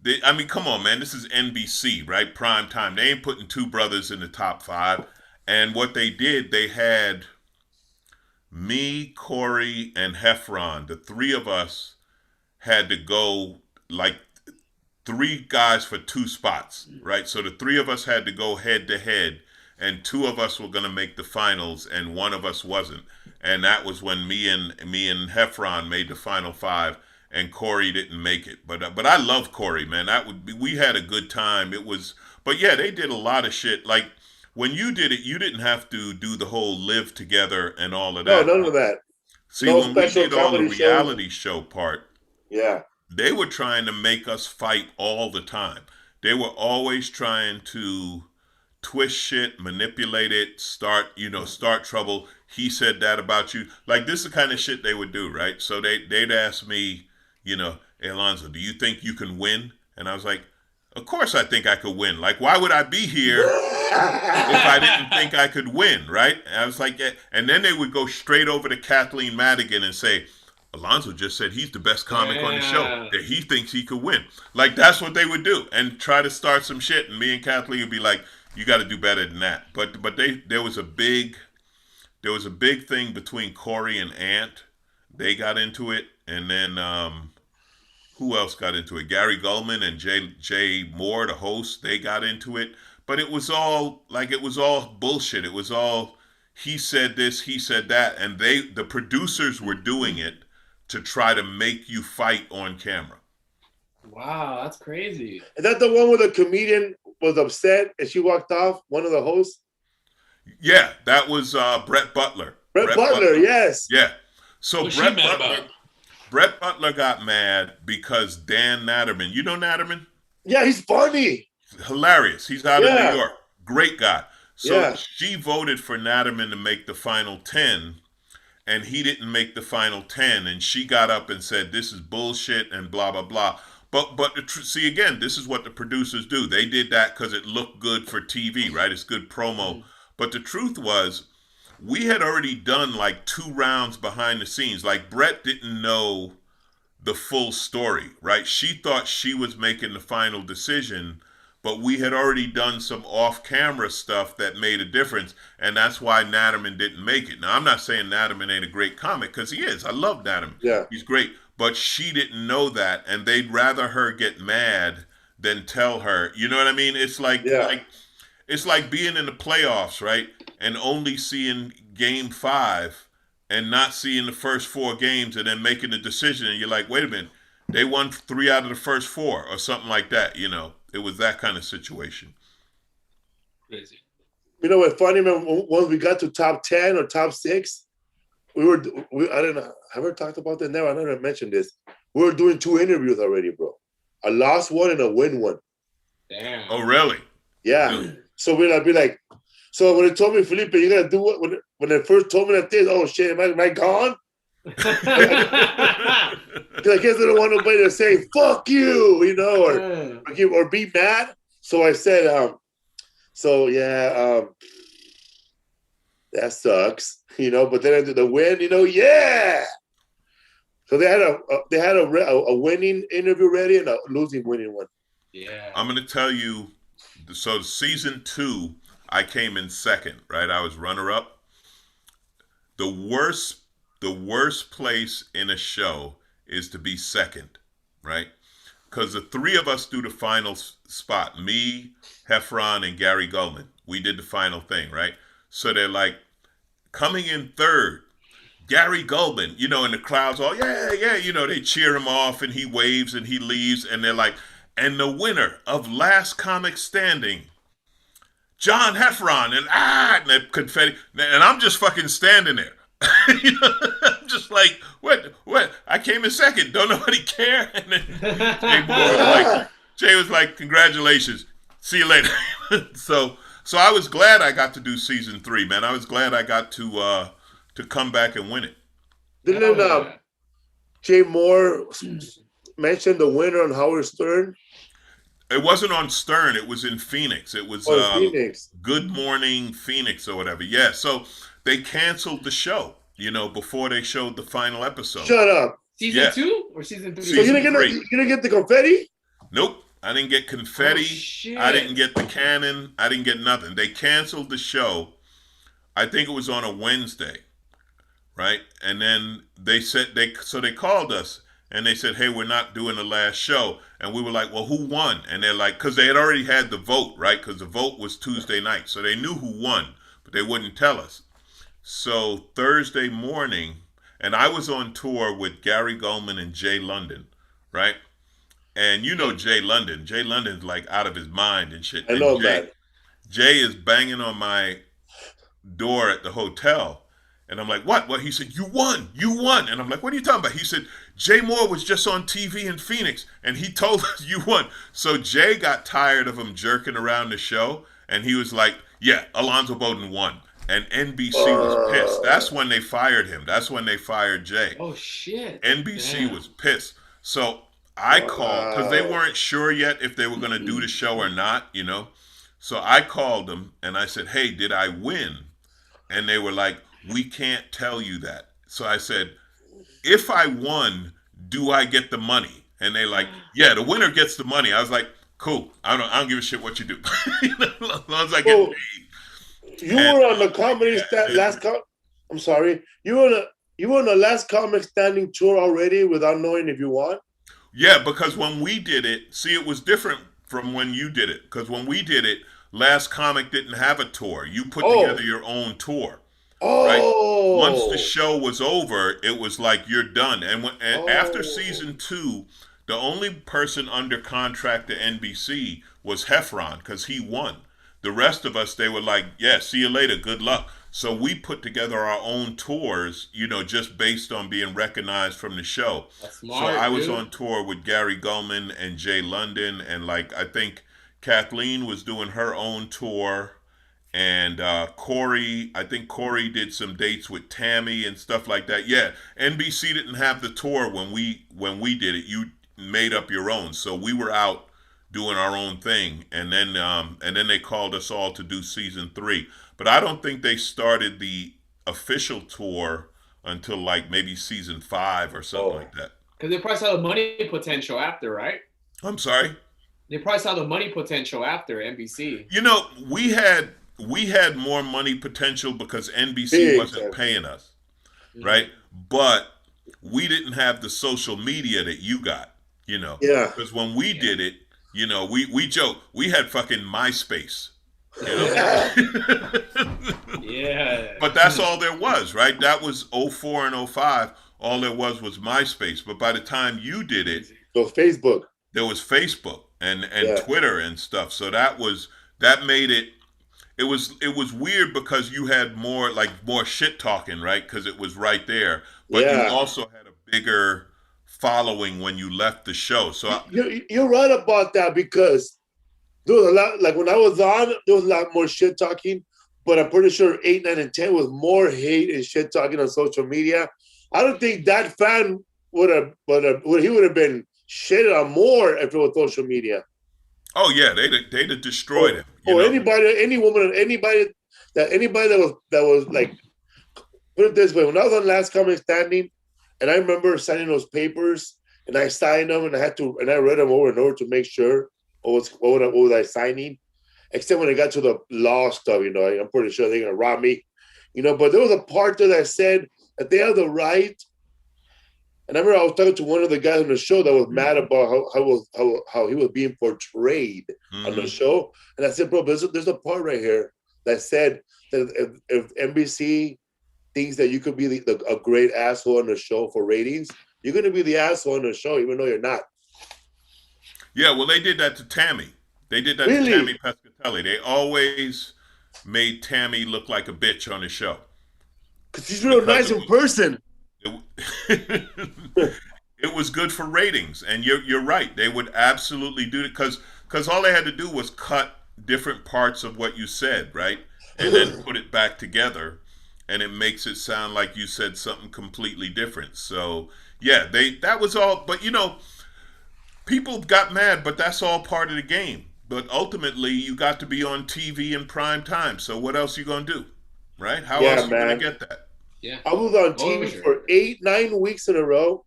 that, I mean, come on, man, this is NBC, right? Prime time. They ain't putting 2 brothers in the top 5. And what they did, they had me, Corey, and Heffron. The 3 of us had to go, like, 3 guys for 2 spots, right? So the 3 of us had to go head to head, and 2 of us were going to make the finals, and 1 of us wasn't. And that was when me and Heffron made the final 5, and Corey didn't make it. But I love Corey, man. We had a good time. But yeah, they did a lot of shit. Like when you did it, you didn't have to do the whole live together and all of that. No, none of that. See, when we did all the reality show part, yeah, they were trying to make us fight all the time. They were always trying to twist shit, manipulate it, start trouble. He said that about you. Like, this is the kind of shit they would do, right? So they'd ask me, hey, Alonzo, do you think you can win? And I was like, of course I think I could win. Like, why would I be here if I didn't think I could win, right? And I was like, yeah. And then they would go straight over to Kathleen Madigan and say, Alonzo just said he's the best comic on the show, that he thinks he could win. Like, that's what they would do, and try to start some shit. And me and Kathleen would be like, you got to do better than that. But there was a big thing between Corey and Ant. They got into it, and then who else got into it? Gary Gulman and Jay Moore, the host, they got into it. But it was all bullshit. It was all, he said this, he said that, and the producers were doing it to try to make you fight on camera. Wow, that's crazy. Is that the one where the comedian was upset and she walked off, one of the hosts? Yeah, that was Brett Butler. Brett Butler, yes. Yeah. So What's she mad about? Brett Butler got mad because Dan Natterman, you know Natterman? Yeah, he's funny. Hilarious. He's out of New York. Great guy. So she voted for Natterman to make the final 10, and he didn't make the final 10, and she got up and said, this is bullshit and blah, blah, blah. But see, again, this is what the producers do. They did that because it looked good for TV, right? It's good promo. Mm-hmm. But the truth was, we had already done like 2 rounds behind the scenes. Like, Brett didn't know the full story, right? She thought she was making the final decision, but we had already done some off-camera stuff that made a difference, and that's why Natterman didn't make it. Now, I'm not saying Natterman ain't a great comic, because he is. I love Natterman. Yeah. He's great. But she didn't know that, and they'd rather her get mad than tell her. You know what I mean? It's like it's like being in the playoffs, right? And only seeing game 5 and not seeing the first 4 games and then making a decision, and you're like, wait a minute, they won 3 out of the first 4 or something like that, you know. It was that kind of situation. Crazy. You know what's funny, man? Once we got to top 10 or top 6, I don't know. Have I talked about that? Never. I never mentioned this. We were doing 2 interviews already, bro. A lost one and a win one. Damn. Oh, really? Yeah. So we'd be like, so when they told me, Felipe, you gotta do what? When they first told me that this, oh shit, am I gone? Because I guess they don't want nobody to say "fuck you," you know, or be mad. So I said, that sucks, you know. But then I did the win, you know, yeah. So they had a winning interview ready and a losing winning one. Yeah. I'm gonna tell you. So season 2, I came in second, right? I was runner-up. The worst place in a show is to be second, right? Because the 3 of us do the final spot. Me, Heffron, and Gary Gulman. We did the final thing, right? So they're like, coming in third, Gary Gulman, you know, and the crowd's all, yeah, you know, they cheer him off and he waves and he leaves and they're like, and the winner of Last Comic Standing, John Heffron, and the confetti, and I'm just fucking standing there. You know, I'm just like, what? I came in second. Don't nobody care. And then Jay was like, congratulations. See you later. So I was glad I got to do season 3, man. I was glad I got to come back and win it. Didn't Jay Moore mention the winner on Howard Stern? It wasn't on Stern. It was in Phoenix. It was Phoenix. Good Morning Phoenix or whatever. Yeah. So they canceled the show, you know, before they showed the final episode. Shut up. Season 2 or season 3? So you didn't get the confetti? Nope. I didn't get confetti. Oh, shit. I didn't get the cannon. I didn't get nothing. They canceled the show. I think it was on a Wednesday, right? And then they said they called us. And they said, hey, we're not doing the last show. And we were like, well, who won? And they're like, because they had already had the vote, right? Because the vote was Tuesday night. So they knew who won, but they wouldn't tell us. So Thursday morning, and I was on tour with Gary Gulman and Jay London, right? And you know Jay London. Jay London's like out of his mind and shit. I know that. Jay is banging on my door at the hotel. And I'm like, what? Well, he said, you won. And I'm like, what are you talking about? He said, Jay Moore was just on TV in Phoenix, and he told us you won. So Jay got tired of him jerking around the show, and he was like, yeah, Alonzo Bodden won. And NBC was pissed. That's when they fired him. That's when they fired Jay. Oh, shit. NBC was pissed. So I called, because they weren't sure yet if they were going to do the show or not, you know. So I called them, and I said, hey, did I win? And they were like, we can't tell you that. So I said, if I won, do I get the money? And they like, yeah, the winner gets the money. I was like, cool. I don't give a shit what you do. You know, as long as I get paid. You were on the comedy I'm sorry. You were on the Last Comic Standing tour already without knowing if you won? Yeah, because when we did it, see, it was different from when you did it. Because when we did it, Last Comic didn't have a tour. You put together your own tour. Right? Once the show was over, it was like you're done. And after season 2, the only person under contract to NBC was Heffron because he won. The rest of us, they were like, yeah, see you later, good luck. So we put together our own tours, you know, just based on being recognized from the show. That's smart, so I was dude. on tour with Gary Gulman and Jay London, and like I think Kathleen was doing her own tour. And Corey did some dates with Tammy and stuff like that. Yeah, NBC didn't have the tour when we did it. You made up your own. So we were out doing our own thing, and then they called us all to do season 3. But I don't think they started the official tour until like maybe season 5 or something like that. Because they probably saw the money potential after, right? I'm sorry. They probably saw the money potential after NBC. You know, we had more money potential because NBC Big wasn't time. paying us, right? But we didn't have the social media that you got, you know. Yeah. Because when we did it, you know, we joke, we had fucking MySpace. You know? Yeah. But that's all there was, right? That was 04 and 05. All there was MySpace. But by the time you did it, So Facebook. there was Facebook and Yeah. Twitter and stuff. So that made it. It was weird because you had more shit talking, right? Because it was right there. But Yeah. you also had a bigger following when you left the show. So You're right about that because there was a lot, like when I was on, there was a lot more shit talking, but I'm pretty sure 8, 9, and 10 was more hate and shit talking on social media. I don't think that fan would have been shitted on more if it was social media. oh yeah, they'd have destroyed him. you Or know? anybody, any woman, anybody that was like, put it this way, when I was on Last Comic Standing, and I remember signing those papers, and I signed them, and I read them over and over to make sure what was I signing, except when it got to the law stuff, you know, I'm pretty sure they're gonna rob me, you know. But there was a part there that said that they have the right. And I remember I was talking to one of the guys on the show that was mad about how he was being portrayed on the show, and I said, bro, there's a part right here that said that if NBC thinks that you could be a great asshole on the show for ratings, you're gonna be the asshole on the show, even though you're not. Yeah, well, they did that to Tammy. They did that Really? to Tammy Pescatelli. They always made Tammy look like a bitch on the show. Because she's real nice in person. It was good for ratings, and you're right. They would absolutely do it because all they had to do was cut different parts of what you said, right, and then put it back together, and it makes it sound like you said something completely different. So yeah, that was all. But you know, people got mad, but that's all part of the game. But ultimately, you got to be on TV in prime time. So what else you gonna do, right? How else you gonna get that? Yeah. I was on TV for 8, 9 weeks in a row,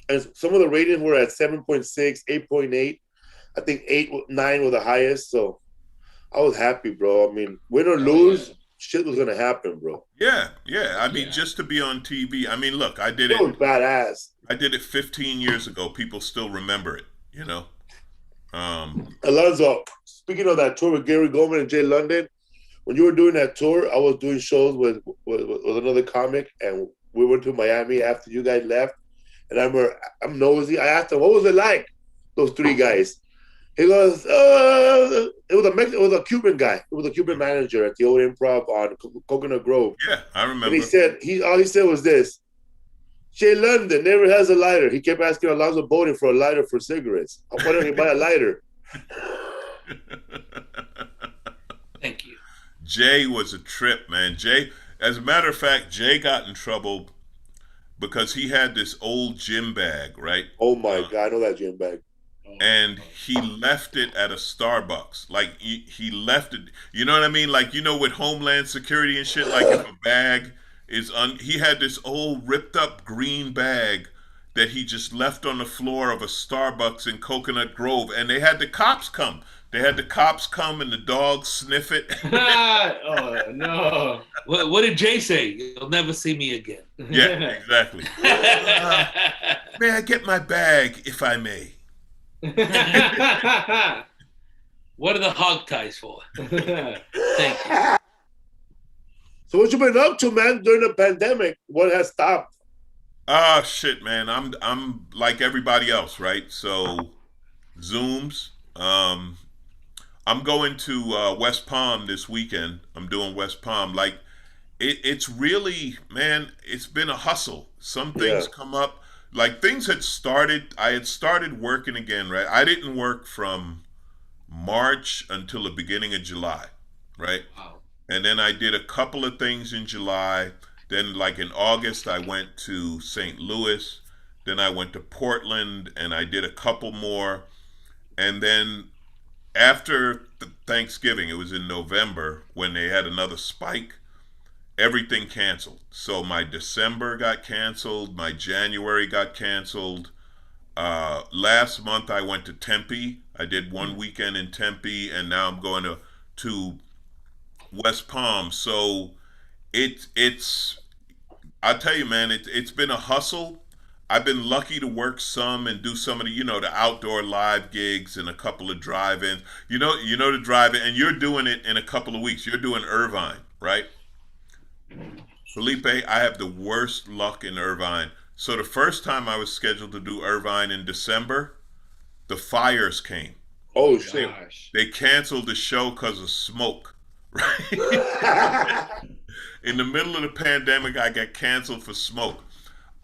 and some of the ratings were at 7.6, 8.8. I think 8, 9 were the highest. So I was happy, bro. I mean, win or lose, shit was gonna happen, bro. Yeah. I mean, just to be on TV. I mean, look, I did It was badass. I did it 15 years ago. People still remember it, you know. Alonzo, speaking of that tour with Gary Goldman and Jay London, when you were doing that tour, I was doing shows with another comic, and we went to Miami after you guys left. And I remember, I'm nosy. I asked him, what was it like, those 3 guys? He goes, it was a Cuban guy. It was a Cuban manager at the old Improv on Coconut Grove. Yeah, I remember. And he said, all he said was this: Jay London never has a lighter. He kept asking Alonzo Bodden for a lighter for cigarettes. Why don't he buy a lighter? Thank you. Jay was a trip, man. Jay, as a matter of fact, Jay got in trouble because he had this old gym bag, right? Oh my God, I know that gym bag. And he left it at a Starbucks. Like he left it, you know what I mean? Like, you know, with Homeland Security and shit, like if a bag is he had this old ripped up green bag that he just left on the floor of a Starbucks in Coconut Grove, and they had the cops come. They had the cops come and the dogs sniff it. Oh no! What did Jay say? You'll never see me again. Yeah, exactly. May I get my bag, if I may? What are the hog ties for? Thank you. So what you been up to, man, during the pandemic? What has stopped? Shit, man. I'm like everybody else, right? So Zooms. I'm going to West Palm this weekend. I'm doing West Palm. Like it's really, man, it's been a hustle. Some things come up. Like things had started, I had started working again, right? I didn't work from March until the beginning of July, right? Wow. And then I did a couple of things in July. Then like in August, I went to St. Louis. Then I went to Portland and I did a couple more. And then after Thanksgiving, it was in November when they had another spike, everything canceled. So my December got canceled. My January got canceled. Last month I went to Tempe. I did one weekend in Tempe, and now I'm going to West Palm. So it's I'll tell you, man, it's been a hustle. I've been lucky to work some and do some of the, the outdoor live gigs and a couple of drive-ins. The drive-in, and you're doing it in a couple of weeks. You're doing Irvine, right? Felipe, I have the worst luck in Irvine. So the first time I was scheduled to do Irvine in December, the fires came. Oh shit! They canceled the show because of smoke. Right? In the middle of the pandemic, I got canceled for smoke.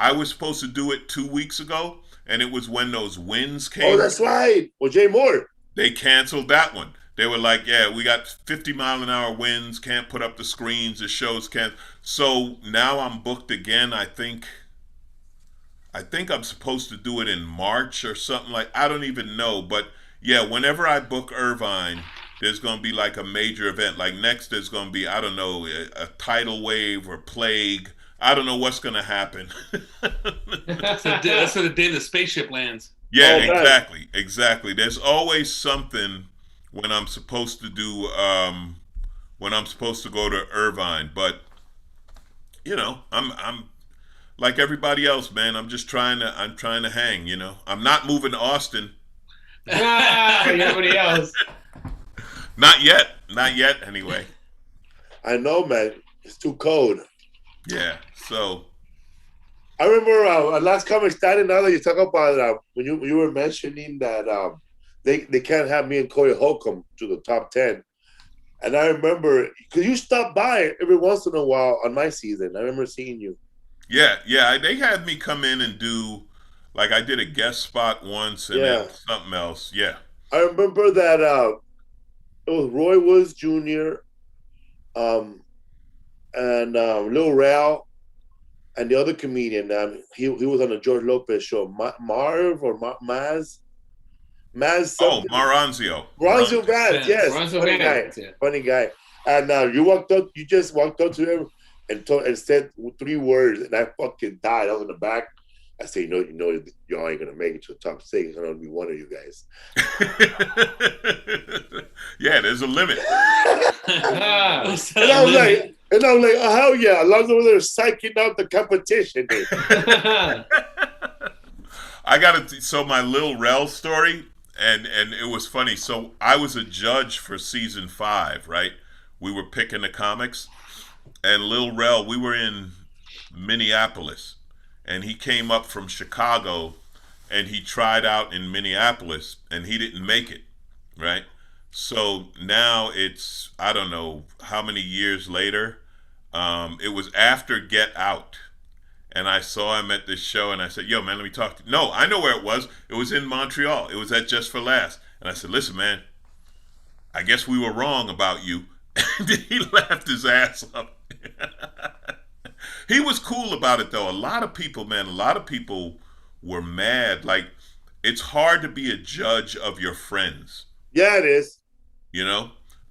I was supposed to do it 2 weeks ago, and it was when those winds came. Oh, that's right. Well, Jay Moore. They canceled that one. They were like, yeah, we got 50-mile-an-hour winds, can't put up the screens, the shows can't. So now I'm booked again. I think I'm supposed to do it in March or something like, I don't even know. But yeah, whenever I book Irvine, there's going to be like a major event. Like next, there's going to be, I don't know, a tidal wave or plague. I don't know what's going to happen. That's for the day the spaceship lands. Yeah, exactly. There's always something when I'm supposed to do, when I'm supposed to go to Irvine. But, I'm like everybody else, man. I'm trying to hang, I'm not moving to Austin. Everybody else. Not yet anyway. I know, man. It's too cold. Yeah, so I remember last comic standing. Now that you talk about when you were mentioning that they can't have me and Corey Holcomb to the top 10, and I remember because you stopped by every once in a while on my season. I remember seeing you. Yeah. They had me come in and do like I did a guest spot once and then something else. Yeah, I remember that it was Roy Woods Jr. And Lil Rel and the other comedian. He was on the George Lopez show. Marv or Maz. Oh, Maranzio. Maranzio Vance, yes. Funny guy. And you just walked up to him and said 3 words, and I fucking died. I was in the back. I say, y'all ain't gonna make it to the top 6. I'm gonna be one of you guys. Yeah, there's a limit. And I was like, oh, hell yeah. Alonzo over there psyching out the competition. I got so my Lil Rel story, and it was funny. So I was a judge for season 5, right? We were picking the comics, and Lil Rel, we were in Minneapolis, and he came up from Chicago, and he tried out in Minneapolis, and he didn't make it, right? So now it's, I don't know how many years later. It was after Get Out. And I saw him at this show and I said, yo, man, let me talk to you. No, I know where it was. It was in Montreal. It was at Just for Laughs. And I said, listen, man, I guess we were wrong about you. And he laughed his ass up. He was cool about it, though. A lot of people were mad. Like, it's hard to be a judge of your friends. Yeah, it is.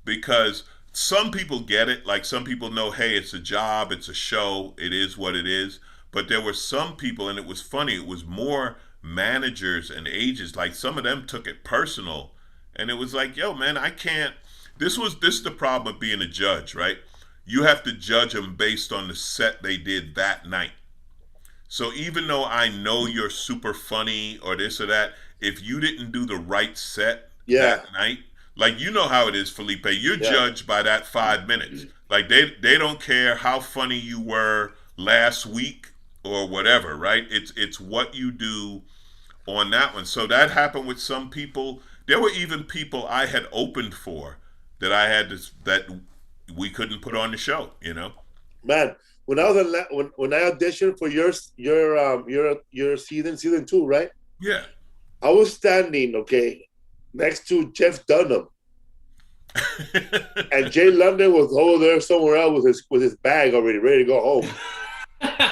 Because some people get it. Like some people know, hey, it's a job, it's a show, it is what it is. But there were some people, and it was funny, it was more managers and agents. Like some of them took it personal. And it was like, yo, man, I can't. This is the problem of being a judge, right? You have to judge them based on the set they did that night. So even though I know you're super funny or this or that, if you didn't do the right set that night, like you know how it is, Felipe, you're judged by that 5 minutes. Like they don't care how funny you were last week or whatever, right? It's what you do on that one. So that happened with some people. There were even people I had opened for that I had that we couldn't put on the show, Man, when I was when I auditioned for your season 2, right? Yeah. I was standing, next to Jeff Dunham. And Jay London was over there somewhere else with his bag already ready to go home.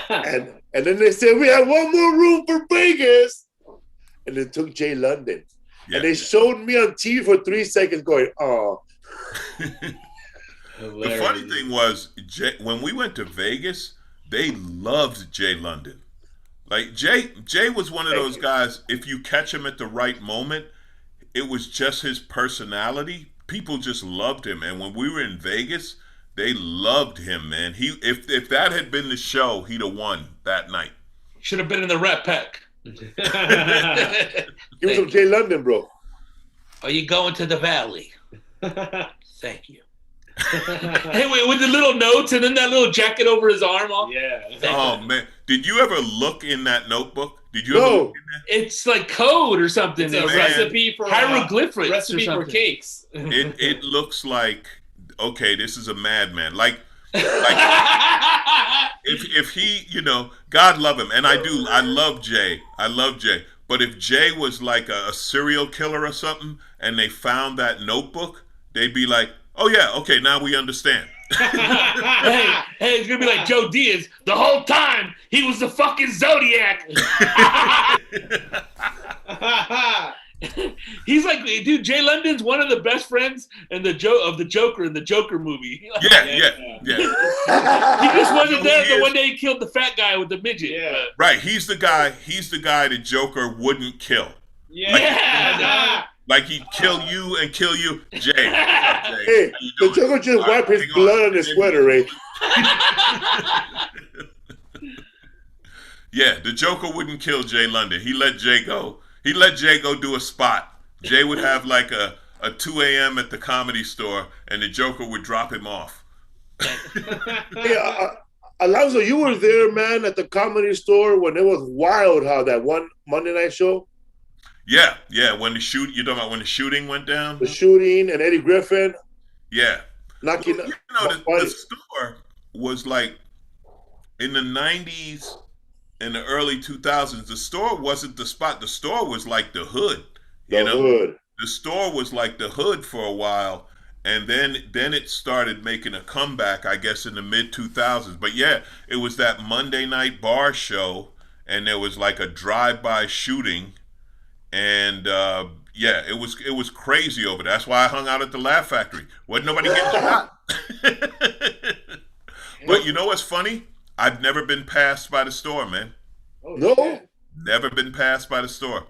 and then they said, we have one more room for Vegas. And they took Jay London. Yeah. And they showed me on TV for 3 seconds going, oh. The funny thing was, when we went to Vegas, they loved Jay London. Like Jay was one of those guys, if you catch him at the right moment, it was just his personality. People just loved him, and when we were in Vegas, they loved him, man. If that had been the show, he'd have won that night. Should have been in the Rat Pack. Give me some Jay London, bro. Are you going to the Valley? Thank you. Hey, wait, with the little notes and then that little jacket over his arm. Oh man, did you ever look in that notebook? Did you No. ever look in that? It's like code or something. It's a Man. recipe for hieroglyphics. recipe or for something. cakes. It looks like, okay, this is a madman. Like if he, God love him, and I love Jay. But if Jay was like a serial killer or something, and they found that notebook, they'd be like, oh yeah, okay, now we understand. hey, it's gonna be like Joe Diaz. The whole time he was the fucking Zodiac. He's like, dude, Jay London's one of the best friends of the Joker in the Joker movie. Yeah. He just wasn't there the one day he killed the fat guy with the midget. Yeah. Right, he's the guy the Joker wouldn't kill. Like he'd kill you and kill you. Jay. What's up, Jay? Hey, How you the doing? Joker just All right, wiped his hang blood on his sweater, Ray. Yeah, the Joker wouldn't kill Jay London. He let Jay go. He let Jay go do a spot. Jay would have like a 2 a.m. at the Comedy Store, and the Joker would drop him off. Hey, Alonzo, you were there, man, at the Comedy Store when it was wild how that one Monday night show, Yeah. When you're talking about when the shooting went down? the shooting, and Eddie Griffin Yeah. knocking. The store was like in the 90s and the early 2000s. The store wasn't the spot. The store was like the hood. Hood. The store was like the hood for a while, and then it started making a comeback, I guess, in the mid 2000s. But yeah, it was that Monday night bar show, and there was like a drive-by shooting, and it was crazy over there. That's why I hung out at the Laugh Factory. Wasn't nobody getting shot. But you know what's funny? I've never been passed by the store, man. No. Never been passed by the store.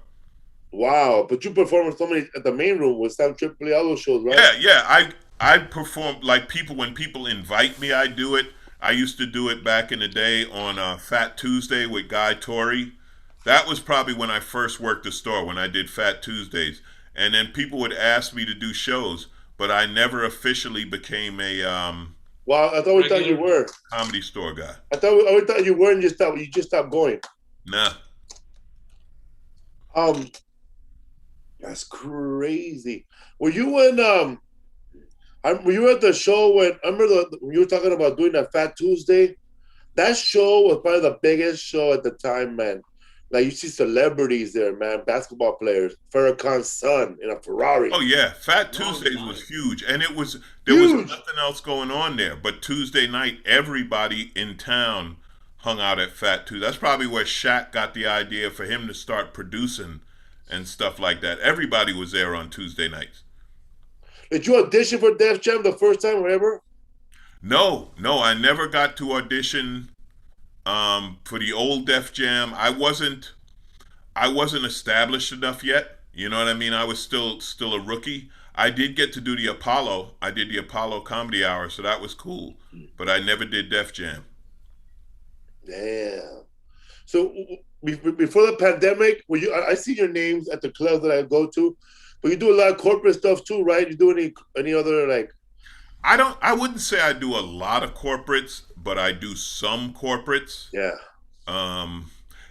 Wow, but you performed with somebody at the main room with Sam Tripoli, all those shows, right? Yeah. I perform like when people invite me, I do it. I used to do it back in the day on Fat Tuesday with Guy Torrey. That was probably when I first worked the store, when I did Fat Tuesdays. And then people would ask me to do shows, but I never officially became a Wow, I thought we thought you were. Comedy Store guy. I thought you were, and you just stopped going. Nah. That's crazy. Were you in were you at the show when I remember when you were talking about doing that Fat Tuesday? That show was probably the biggest show at the time, man. Like you see celebrities there, man, basketball players. Farrakhan's son in a Ferrari. Oh yeah, Fat Tuesdays was huge, and there was nothing else going on there. But Tuesday night, everybody in town hung out at Fat Tuesday. That's probably where Shaq got the idea for him to start producing and stuff like that. Everybody was there on Tuesday nights. Did you audition for Def Jam the first time or ever? No, I never got to audition for the old Def Jam. I wasn't established enough yet. You know what I mean? I was still a rookie. I did get to do the Apollo. I did the Apollo Comedy Hour, so that was cool. But I never did Def Jam. Damn. So before the pandemic, I see your names at the clubs that I go to, but you do a lot of corporate stuff too, right? You do any other like? I wouldn't say I do a lot of corporates, but I do some corporates. Yeah.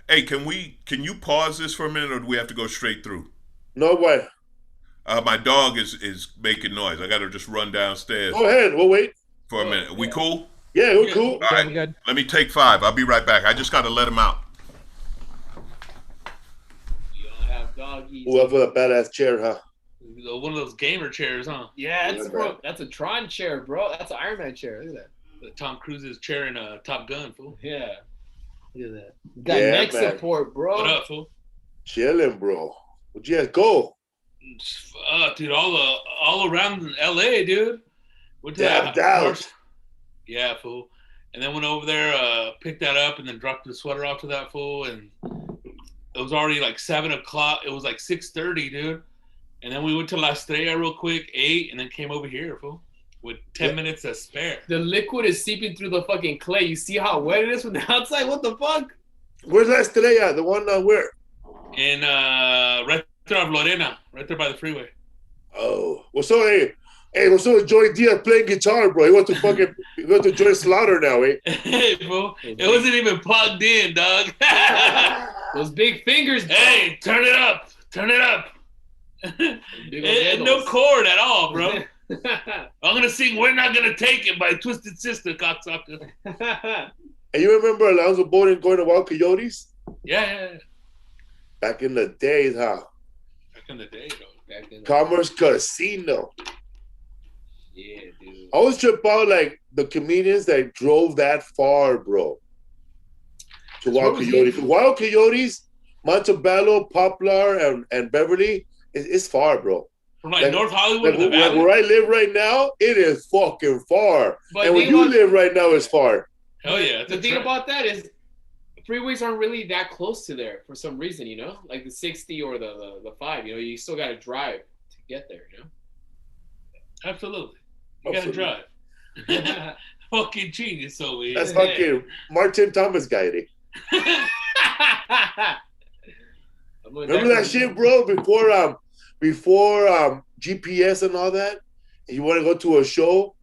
Hey, can you pause this for a minute, or do we have to go straight through? No way. My dog is making noise. I got to just run downstairs. Go ahead. We'll wait For a minute. We cool? Yeah, we're cool. All right. Good. Let me take 5. I'll be right back. I just got to let him out. You don't have doggies. Ooh, up with a badass chair, huh? One of those gamer chairs, huh? Yeah, that's a Tron chair, bro. That's an Iron Man chair. Look at that. Tom Cruise's chair in Top Gun, fool. Yeah. Look at that. Got Yeah, neck man. support, bro. What up, fool? Chilling, bro. Where'd you guys go? Dude, all around LA, dude. Went to Damn that doubt. horse- Yeah, fool. And then went over there, picked that up, and then dropped the sweater off to that fool. And it was already like 7 o'clock. It was like 6:30, dude. And then we went to La Estrella real quick, ate, and then came over here, fool, with 10 minutes to spare. The liquid is seeping through the fucking clay. You see how wet it is from the outside? What the fuck? Where's La Estrella? The one where? In right there on Lorena, right there by the freeway. Oh, well, so hey, what's up with Joey Diaz playing guitar, bro? He wants to join Slaughter now, eh? Hey, fool, it wasn't even plugged in, dog. Those big fingers. Bro. Hey, turn it up. No chord at all, bro. I'm gonna sing "We're Not Gonna Take It" by Twisted Sister, cocksucker. And you remember Alonzo Bodden going to Wild Coyotes? Yeah. Back in the days, huh? Back in the day, though. Commerce Casino. Yeah, dude. I always trip out like the comedians that drove that far, bro. To Wild Coyotes. Wild Coyotes, Montebello, Poplar, and Beverly, it's far, bro. From like North Hollywood to the Valley? Where I live right now, it is fucking far. But and where you live right now is far. Hell yeah. The thing about that is freeways aren't really that close to there for some reason, you know? Like the 60 or the 5, you know? You still got to drive to get there, you know? Absolutely. You got to drive. Fucking genius over here. That's fucking Martin Thomas guy, eh? Remember that shit, bro? Before GPS and all that, and you want to go to a show,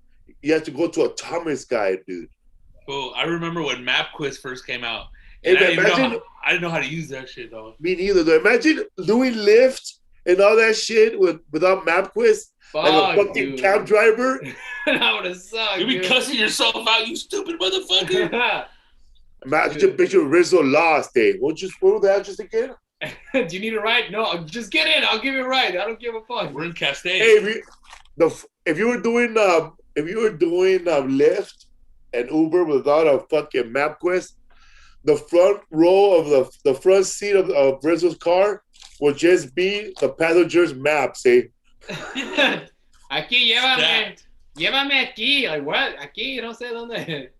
you have to go to a Thomas guide, dude. Cool. I remember when MapQuest first came out. Hey, I didn't know how to use that shit, though. Me neither. Though. Imagine doing Lyft and all that shit without MapQuest, like a fucking cab driver. That would have sucked. You'd be cussing yourself out, you stupid motherfucker. Imagine a picture of Rizzo lost, eh? What was the address again? Do you need a ride? No, just get in. I'll give you a ride. I don't give a fuck. We're in Castaic. Hey, if you were doing Lyft and Uber without a fucking MapQuest, the front row of the front seat of Rizzo's car would just be the passenger's maps, eh? Aquí, llévame aquí. Like, what? Aquí, no sé dónde.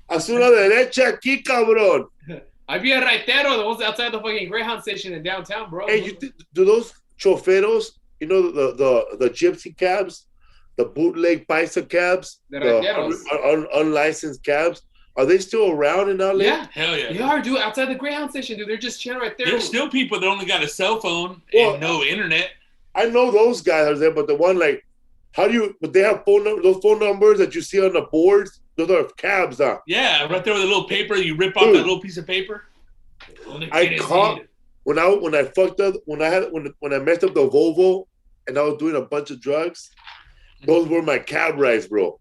Haz una derecha aquí, cabrón. I'd be a raitero, the ones outside the fucking Greyhound station in downtown, bro. Hey, do those choferos, you know, the gypsy cabs, the bootleg paisa cabs, the unlicensed cabs, are they still around in LA? Yeah. Hell yeah. They are, dude. Outside the Greyhound station, dude. They're just chilling right there. There's still people that only got a cell phone and no internet. I know those guys are there, but the one but they have those phone numbers that you see on the boards? Those are cabs, huh? Yeah, right there with a little paper. You rip off that little piece of paper. I caught when I messed up the Volvo and I was doing a bunch of drugs. Those were my cab rides, bro.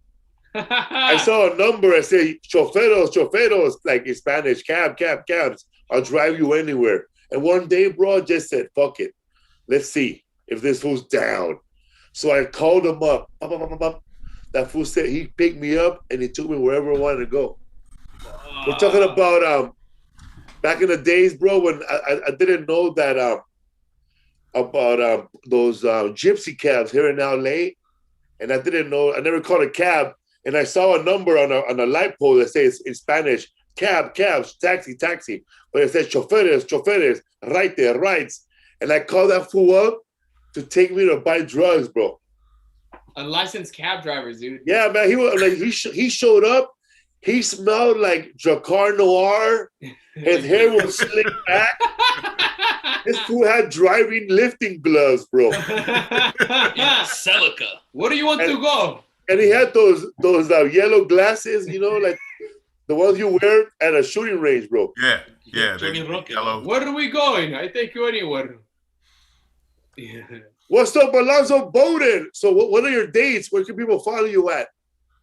I saw a number. I say choferos, like in Spanish, cabs. I'll drive you anywhere. And one day, bro, I just said, fuck it. Let's see if this fool's down. So I called him up. That fool said he picked me up and he took me wherever I wanted to go. We're talking about back in the days, bro, when I didn't know that about those gypsy cabs here in LA, and I didn't know. I never called a cab, and I saw a number on a light pole that says in Spanish, cabs, taxi, but it says choferes, rides, and I called that fool up to take me to buy drugs, bro. Unlicensed cab drivers, dude. Yeah, man. He was like he showed up. He smelled like Dracar Noir. His hair was slicked back. This fool had driving lifting gloves, bro. Yeah, Celica. What do you want to go? And he had those yellow glasses, you know, like the ones you wear at a shooting range, bro. Yeah. Yellow. Where are we going? I take you anywhere. Yeah. What's up, Alonzo Bodden? So what are your dates? Where can people follow you at?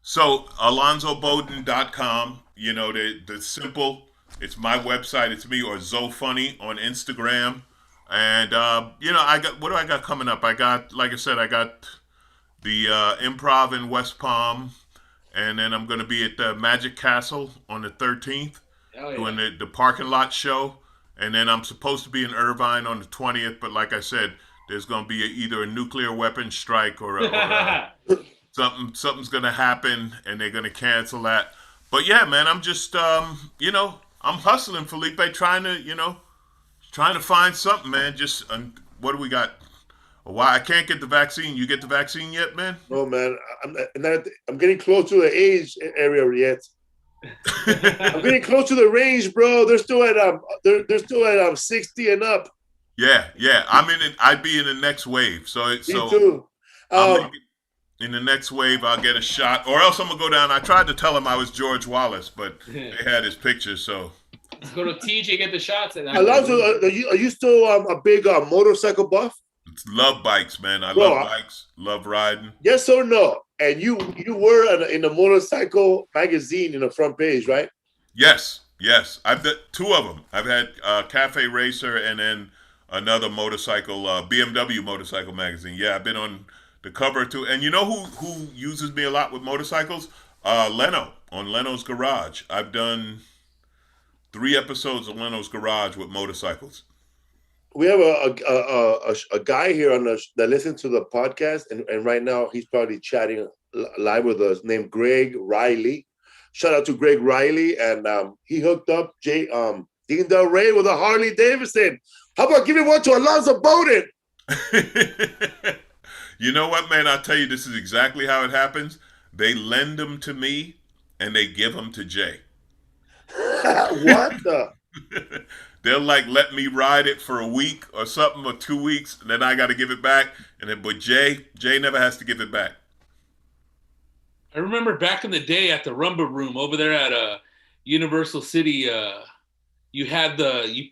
So AlonzoBodden.com, you know, the simple, it's my website, it's me, or ZoFunny on Instagram. And, you know, what do I got coming up? I got the Improv in West Palm, and then I'm going to be at the Magic Castle on the 13th, doing the parking lot show. And then I'm supposed to be in Irvine on the 20th, but like I said, there's going to be either a nuclear weapon strike or something's going to happen, and they're going to cancel that. But yeah, man, I'm just, you know, I'm hustling, Felipe, trying to find something, man. Just, what do we got? Why I can't get the vaccine? You get the vaccine yet, man? No, man. I'm getting close to the age area yet. I'm getting close to the range, bro. They're still at they're still at 60 and up. Yeah. I'm in it. I'd be in the next wave. Me too. In the next wave, I'll get a shot, or else I'm gonna go down. I tried to tell him I was George Wallace, but they had his picture, so. Let's go to TJ, get the shots. Alonzo, are you still a big motorcycle buff? Love bikes, man. I love bikes. Love riding. Yes or no? And you were in a motorcycle magazine in the front page, right? Yes. I've done 2 of them. I've had Cafe Racer and then another motorcycle, BMW motorcycle magazine. Yeah, I've been on the cover too. And you know who uses me a lot with motorcycles? Leno on Leno's Garage. I've done 3 episodes of Leno's Garage with motorcycles. We have a guy here that listens to the podcast, and right now he's probably chatting live with us, named Greg Riley. Shout out to Greg Riley, and he hooked up Dean Del Rey with a Harley Davidson. How about giving one to Alonzo Bodden? You know what, man? I'll tell you, this is exactly how it happens. They lend them to me, and they give them to Jay. What the? They'll let me ride it for a week or something, or 2 weeks, and then I got to give it back. But Jay never has to give it back. I remember back in the day at the Rumba Room over there at Universal City. You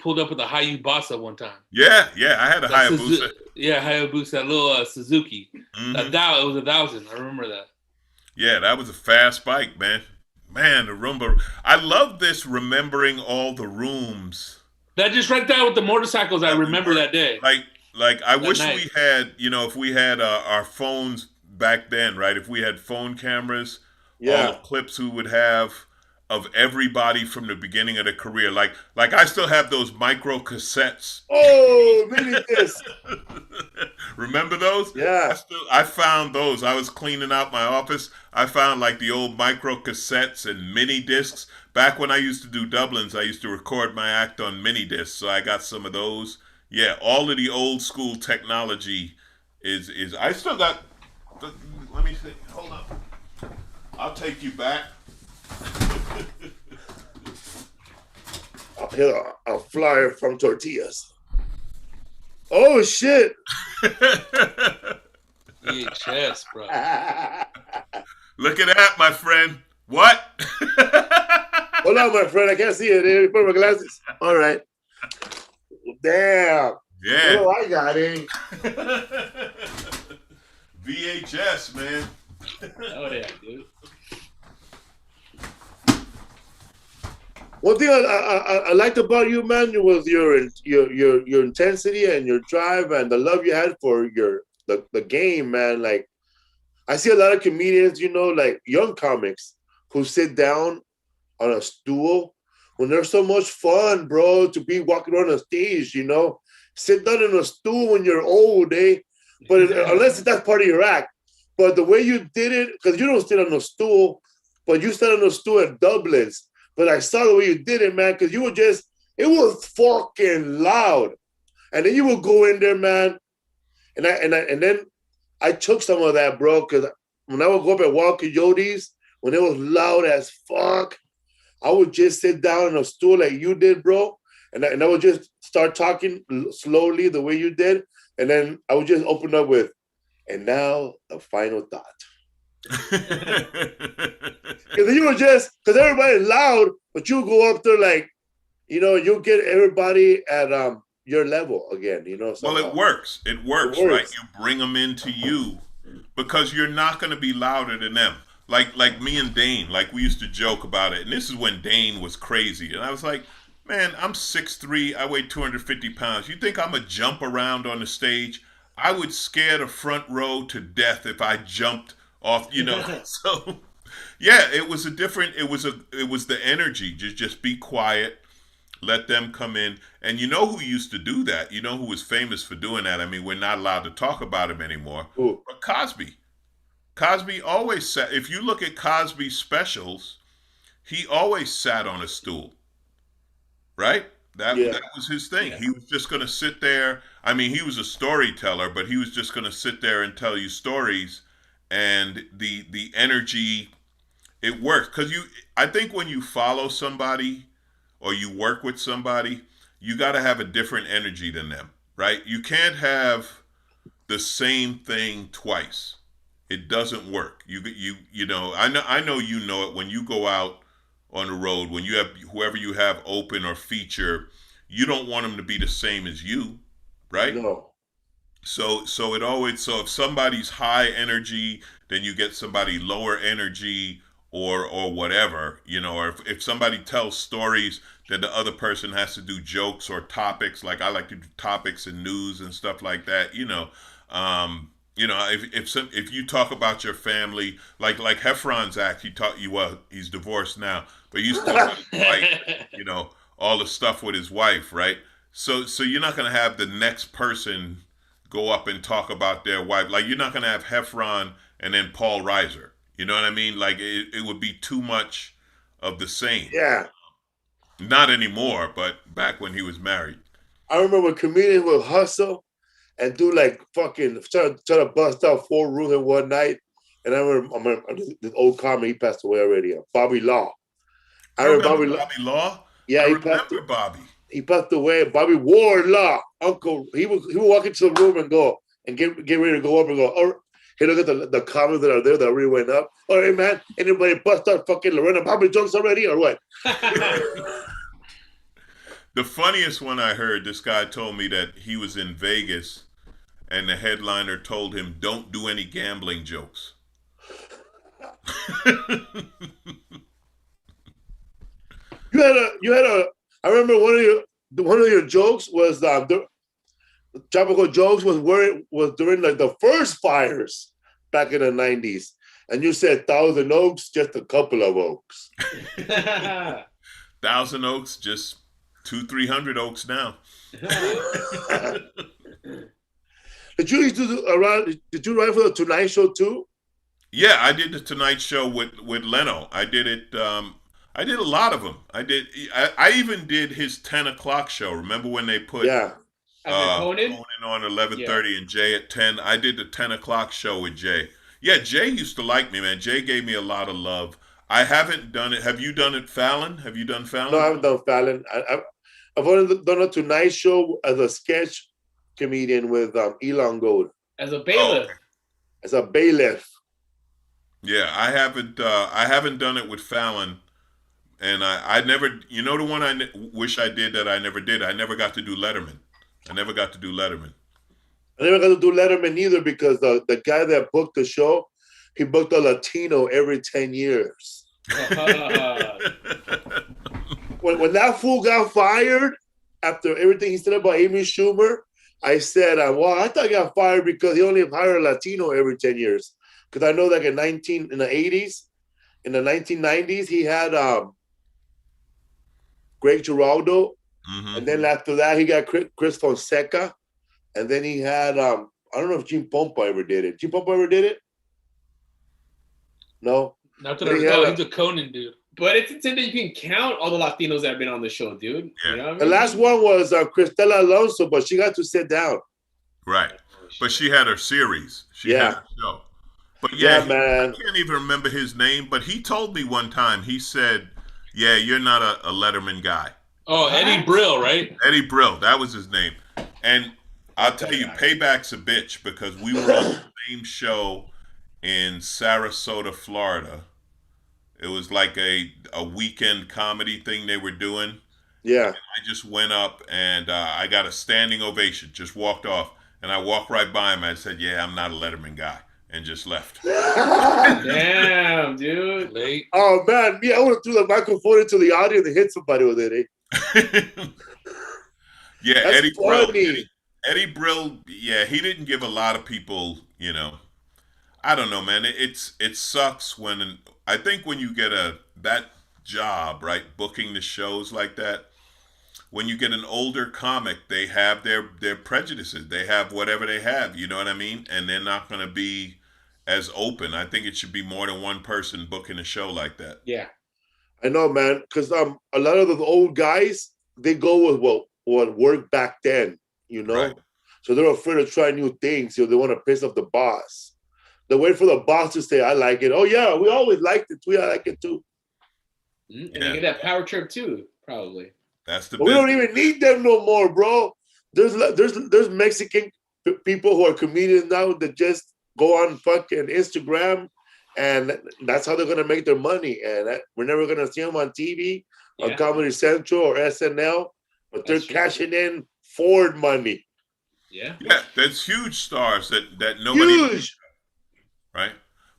pulled up with a Hayabusa one time. Yeah, I had a Hayabusa. Hayabusa, that little Suzuki. Mm-hmm. It was 1,000. I remember that. Yeah, that was a fast bike, man. Man, the Rumba. I love this, remembering all the rooms. That just right there with the motorcycles, I remember that day. Like I wish we had, if we had our phones back then, right? If we had phone cameras, all the clips we would have of everybody from the beginning of their career. Like I still have those micro cassettes. Oh, mini disc. Remember those? Yeah. I found those. I was cleaning out my office. I found the old micro cassettes and mini discs. Back when I used to do Dublins, I used to record my act on mini discs. So I got some of those. Yeah, all of the old school technology is I still got. Let me see. Hold up. I'll take you back. Here, a flyer from Tortillas. Oh shit! VHS, bro. Look at that, my friend. What? Hold on, my friend. I can't see it. Let me put my glasses. All right. Damn. Yeah. Oh, I got it. VHS, man. Oh yeah, dude. One thing I liked about you, man, was your intensity and your drive and the love you had for the game, man. Like, I see a lot of comedians, young comics who sit down on a stool when there's so much fun, bro, to be walking around a stage, Sit down in a stool when you're old, eh? But unless that's part of your act. But the way you did it, because you don't sit on a stool, but you sat on a stool at Dublin's. But I saw the way you did it, man, because you were it was fucking loud. And then you would go in there, man. And then I took some of that, bro, because when I would go up at Wild Coyotes, when it was loud as fuck, I would just sit down on a stool like you did, bro. And I would just start talking slowly the way you did. And then I would just open up with, and now the final thought. Because you were because everybody's loud, but you go up there you get everybody at your level again, Well, it works. It works, right? You bring them into you because you're not going to be louder than them. Like me and Dane, we used to joke about it. And this is when Dane was crazy. And I was like, man, I'm 6'3", I weigh 250 pounds. You think I'm going to jump around on the stage? I would scare the front row to death if I jumped off, So, yeah, it was the energy. Just be quiet, let them come in. And you know who used to do that? You know who was famous for doing that? I mean, we're not allowed to talk about him anymore. Ooh. But Cosby. Cosby always sat, if you look at Cosby's specials, he always sat on a stool. Right? That was his thing. Yeah. He was just going to sit there. I mean, he was a storyteller, but he was just going to sit there and tell you stories, and the energy, it works because I think when you follow somebody or you work with somebody, you got to have a different energy than them, right? You can't have the same thing twice. It doesn't work. You know. I know you know it when you go out on the road, when you have whoever you have open or feature, you don't want them to be the same as you, right? No. So if somebody's high energy, then you get somebody lower energy or whatever, you know, or if somebody tells stories, then the other person has to do jokes or topics. Like I like to do topics and news and stuff like that, you know. If you talk about your family, like Heffron's act, he's divorced now, but he used to talk about like, you know, all the stuff with his wife, right? So you're not gonna have the next person go up and talk about their wife. Like you're not gonna have Heffron and then Paul Reiser. You know what I mean? Like it would be too much of the same. Yeah. Not anymore, but back when he was married. I remember when comedians would hustle and do like fucking try to bust out 4 rooms in one night. And I remember this old comic, he passed away already. Bobby Law. I remember Bobby Law. Yeah, I remember Bobby. He passed away. Bobby Ward Law, uncle. He would walk into the room and go and get ready to go up and go. Oh, hey, look at the comments that are there that already went up. All right, man. Anybody bust out fucking Lorena Bobby jokes already or what? The funniest one I heard, this guy told me that he was in Vegas and the headliner told him, "Don't do any gambling jokes." You had a. I remember one of your jokes was the tropical jokes was during like the first fires back in the 90s, and you said 1,000 oaks, just a couple of oaks. 1,000 oaks, just 200-300 oaks now. Did you write for the Tonight Show too? Yeah, I did the Tonight Show with Leno. I did it. I did a lot of them. I even did his 10 o'clock show. Remember when they put Conan on 11:30 and Jay at 10? I did the 10 o'clock show with Jay. Yeah, Jay used to like me, man. Jay gave me a lot of love. I haven't done it. Have you done it, Fallon? Have you done Fallon? No, I haven't done Fallon. I've only done a Tonight Show as a sketch comedian with Elon Gold. As a bailiff. Okay. As a bailiff. Yeah, I haven't done it with Fallon. And I never, you know, the one I wish I did that I never did. I never got to do Letterman. I never got to do Letterman either because the guy that booked the show, he booked a Latino every 10 years. When that fool got fired after everything he said about Amy Schumer, I said, well, I thought he got fired because he only hired a Latino every 10 years. Because I know that in the 80s, in the 1990s, he had Greg Giraldo. Mm-hmm. And then after that, he got Chris Fonseca. And then he had, I don't know if Gene Pompa ever did it. Gene Pompa ever did it? No? Not that I know. He's a Conan dude. But it's intended you can count all the Latinos that have been on the show, dude. Yeah. You know what I mean? The last one was Cristela Alonso, but she got to sit down. Right. But she had her series. She had her show. But man. I can't even remember his name, but he told me one time, he said, yeah, you're not a Letterman guy. Oh, Eddie Brill, right? Eddie Brill, that was his name. And I'll tell you, payback's a bitch because we were on the same show in Sarasota, Florida. It was like a weekend comedy thing they were doing. Yeah. And I just went up and I got a standing ovation, just walked off. And I walked right by him and I said, yeah, I'm not a Letterman guy. And just left. Damn, dude. Late. Oh, man. Yeah, I would have threw the microphone into the audience and hit somebody with it, eh? Yeah, Eddie Brill. Eddie Brill, yeah, he didn't give a lot of people, you know, I don't know, man. It sucks when, I think when you get that job, right, booking the shows like that, when you get an older comic, they have their prejudices. They have whatever they have, you know what I mean? And they're not going to be as open. I think it should be more than one person booking a show like that. Yeah. I know, man, because a lot of the old guys, they go with what worked back then, you know. Right. So they're afraid to try new things. They want to piss off the boss. They wait for the boss to say, "I like it." Oh yeah, we always liked it. I like it too. And you get that power trip too, probably. That's the. But we don't even need them no more, bro. There's Mexican people who are comedians now that just go on fucking Instagram, and that's how they're gonna make their money. And we're never gonna see them on TV, on Comedy Central or SNL, but they're cashing in Ford money. Yeah. Yeah, there's huge stars that nobody. Huge. Right?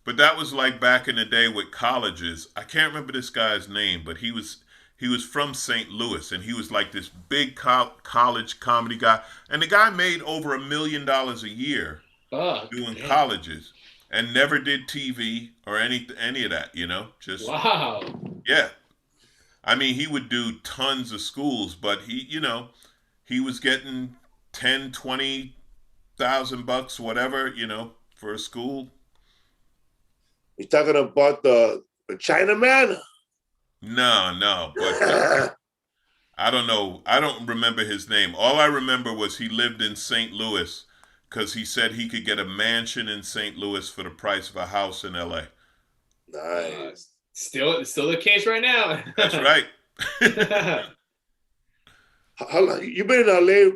But that was like back in the day with colleges. I can't remember this guy's name, but he was from St. Louis, and he was like this big college comedy guy. And the guy made over $1 million a year doing colleges, and never did TV or any of that. You know, just wow. Yeah, I mean, he would do tons of schools, but he was getting $10,000-$20,000, whatever, for a school. You talking about the Chinaman? No, but I don't know. I don't remember his name. All I remember was he lived in St. Louis because he said he could get a mansion in St. Louis for the price of a house in L.A. Nice. Still the case right now. That's right. How long you been in LA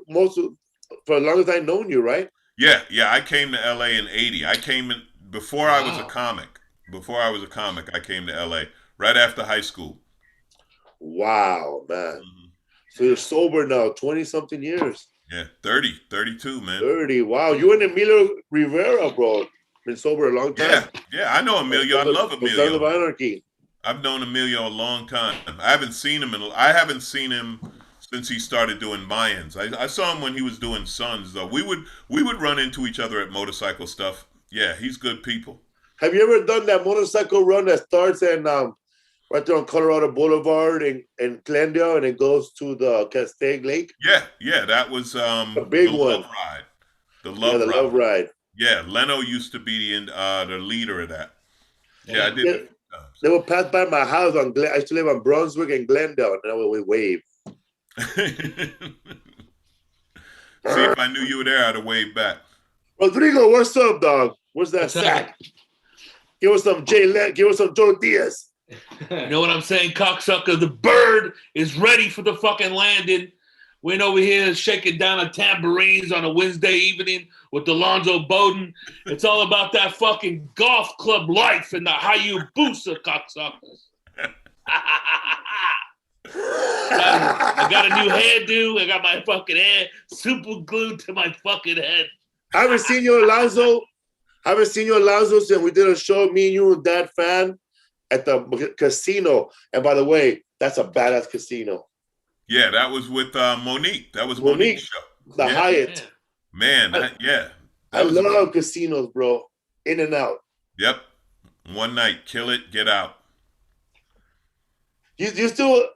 for as long as I've known you, right? Yeah. I came to LA in '80. I came in before I was a comic. Before I was a comic, I came to LA right after high school. Wow, man. Mm-hmm. So you're sober now, 20-something years. Yeah, 32, man. 30. Wow, you and Emilio Rivera, bro. Been sober a long time. Yeah, I know Emilio. I love Emilio. Sons of Anarchy. I've known Emilio a long time. I haven't seen him since he started doing Mayans. I saw him when he was doing Sons, though. We would run into each other at motorcycle stuff. Yeah, he's good people. Have you ever done that motorcycle run that starts in right there on Colorado Boulevard in Glendale and it goes to the Castaic Lake? Yeah, that was a big one. Love Ride. The Love Ride. Yeah, Leno used to be the leader of that. Yeah, I did. They would pass by my house I used to live on Brunswick and Glendale, and I would wave. See, if I knew you were there, I'd have waved back. Rodrigo, what's up, dog? Where's that sack? Give us some give us some Joe Diaz. You know what I'm saying, cocksucker? The bird is ready for the fucking landing. We're over here shaking down a tambourines on a Wednesday evening with Alonzo Bodden. It's all about that fucking golf club life and the Hayabusa, cocksuckers. I got a new hairdo. I got my fucking hair super glued to my fucking head. I haven't seen you, Alonzo. Since we did a show, me and you and Dad Fan at the casino. And by the way, that's a badass casino. Yeah, that was with Monique. That was Monique's show. The Hyatt. Man, I love casinos, bro. In and out. Yep. One night, kill it, get out. You still